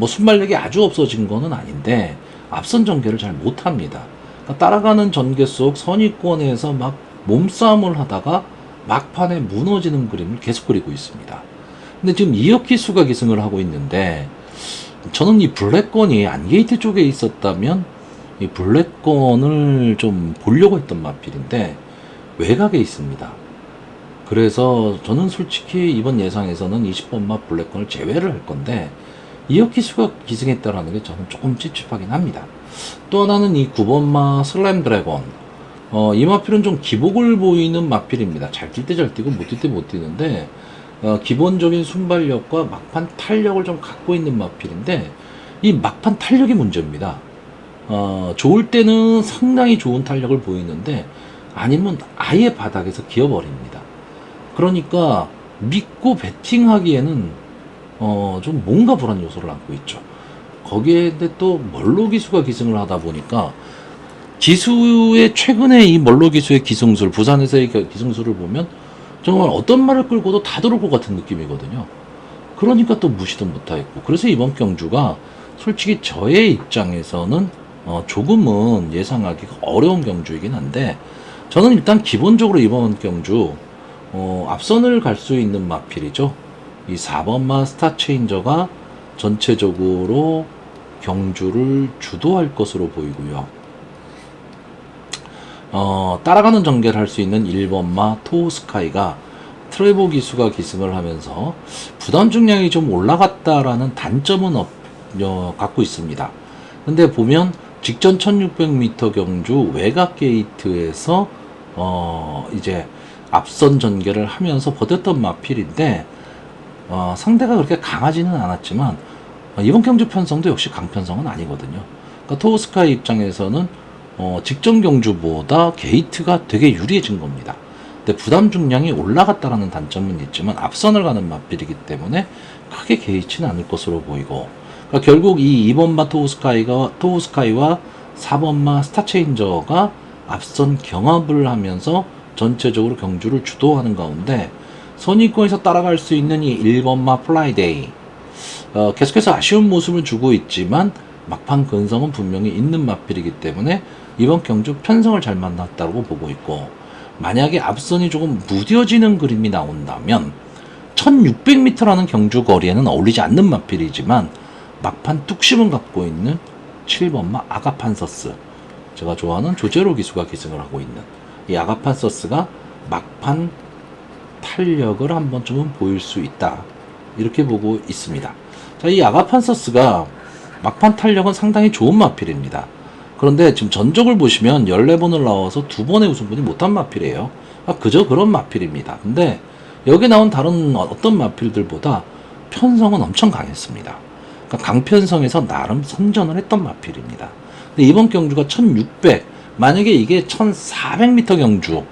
순발력이 아주 없어진 거는 아닌데 앞선 전개를 잘 못합니다. 그러니까 따라가는 전개 속 선의권에서 막 몸싸움을 하다가 막판에 무너지는 그림을 계속 그리고 있습니다. 근데 지금 이혁 기수가 기승을 하고 있는데, 저는 이 블랙건이 안게이트 쪽에 있었다면 이 블랙건을 좀 보려고 했던 마필인데 외곽에 있습니다. 그래서 저는 솔직히 이번 예상에서는 20번마 블랙건을 제외를 할 건데, 이혁 기수가 기승했다라는 게 저는 조금 찝찝하긴 합니다. 또 하나는 이 9번마 슬램 드래곤. 이 마필은 좀 기복을 보이는 마필입니다. 잘 뛸 때 잘 뛰고 못 뛸 때 못 뛰는데, 기본적인 순발력과 막판 탄력을 좀 갖고 있는 마필인데, 이 막판 탄력이 문제입니다. 좋을 때는 상당히 좋은 탄력을 보이는데, 아니면 아예 바닥에서 기어버립니다. 그러니까 믿고 배팅하기에는 좀 뭔가 불안 요소를 안고 있죠. 거기에 또 멀로 기수가 기승을 하다 보니까, 기수의 최근에 이 멀로 기수의 기승술, 부산에서의 기승술을 보면 정말 어떤 말을 끌고도 다 들어올 것 같은 느낌이거든요. 그러니까 또 무시도 못하겠고, 그래서 이번 경주가 솔직히 저의 입장에서는 조금은 예상하기가 어려운 경주이긴 한데, 저는 일단 기본적으로 이번 경주 앞선을 갈 수 있는 마필이죠. 이 4번마 스타체인저가 전체적으로 경주를 주도할 것으로 보이고요. 따라가는 전개를 할 수 있는 1번마 토우스카이가 트레보 기수가 기승을 하면서 부담 중량이 좀 올라갔다라는 단점은 갖고 있습니다. 근데 보면 직전 1600m 경주 외곽 게이트에서 이제 앞선 전개를 하면서 버텼던 마필인데, 상대가 그렇게 강하지는 않았지만 이번 경주 편성도 역시 강편성은 아니거든요. 그러니까 토우스카이 입장에서는 직전 경주보다 게이트가 되게 유리해진 겁니다. 근데 부담 중량이 올라갔다라는 단점은 있지만 앞선을 가는 마필이기 때문에 크게 개의치는 않을 것으로 보이고, 그러니까 결국 이 2번마 토우스카이와 4번마 스타체인저가 앞선 경합을 하면서 전체적으로 경주를 주도하는 가운데, 선의권에서 따라갈 수 있는 이 1번마 플라이데이, 계속해서 아쉬운 모습을 주고 있지만 막판 근성은 분명히 있는 마필이기 때문에 이번 경주 편성을 잘 만났다고 보고 있고, 만약에 앞선이 조금 무뎌지는 그림이 나온다면 1600m라는 경주 거리에는 어울리지 않는 마필이지만 막판 뚝심은 갖고 있는 7번마 아가판서스, 제가 좋아하는 조제로 기수가 기승을 하고 있는 이 아가판서스가 막판 탄력을 한 번쯤은 보일 수 있다, 이렇게 보고 있습니다. 자, 이 아가판서스가 막판 탄력은 상당히 좋은 마필입니다. 그런데 지금 전적을 보시면 14번을 나와서 2번의 우승분이 못한 마필이에요. 그저 그런 마필입니다. 근데 여기 나온 다른 어떤 마필들보다 편성은 엄청 강했습니다. 그러니까 강편성에서 나름 선전을 했던 마필입니다. 근데 이번 경주가 1600, 만약에 이게 1400m 경주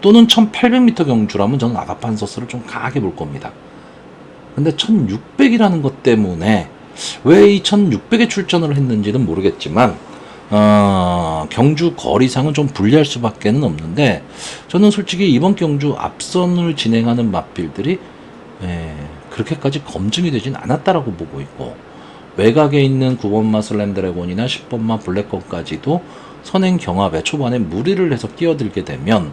또는 1800m 경주라면 저는 아가판서스를 좀 강하게 볼 겁니다. 근데 1600이라는 것 때문에 왜 이 1600에 출전을 했는지는 모르겠지만 경주 거리상은 좀 불리할 수밖에 없는데, 저는 솔직히 이번 경주 앞선을 진행하는 마필들이 그렇게까지 검증이 되진 않았다라고 보고 있고, 외곽에 있는 9번마 슬램드래곤이나 10번마 블랙건까지도 선행 경합에 초반에 무리를 해서 끼어들게 되면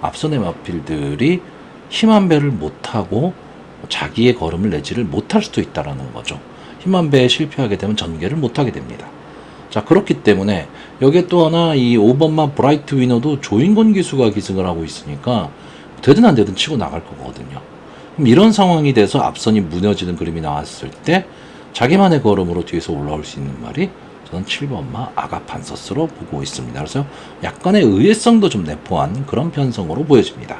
앞선의 마필들이 힘한 배를 못하고 자기의 걸음을 내지를 못할 수도 있다라는 거죠. 힘한 배에 실패하게 되면 전개를 못하게 됩니다. 자, 그렇기 때문에 여기에 또 하나 이 5번마 브라이트 위너도 조인권 기수가 기승을 하고 있으니까 되든 안 되든 치고 나갈 거거든요. 그럼 이런 상황이 돼서 앞선이 무너지는 그림이 나왔을 때 자기만의 걸음으로 뒤에서 올라올 수 있는 말이 저는 7번마 아가판서스로 보고 있습니다. 그래서 약간의 의외성도 좀 내포한 그런 편성으로 보여집니다.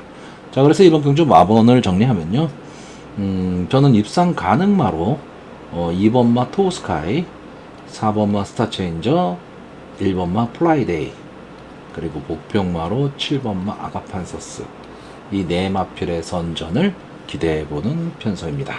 자, 그래서 이번 경주 마번을 정리하면요, 저는 입상 가능마로 2번마 토스카이, 4번마 스타체인저, 1번마 플라이데이, 그리고 목표마로 7번마 아가판서스, 이 네 마필의 선전을 기대해보는 편성입니다.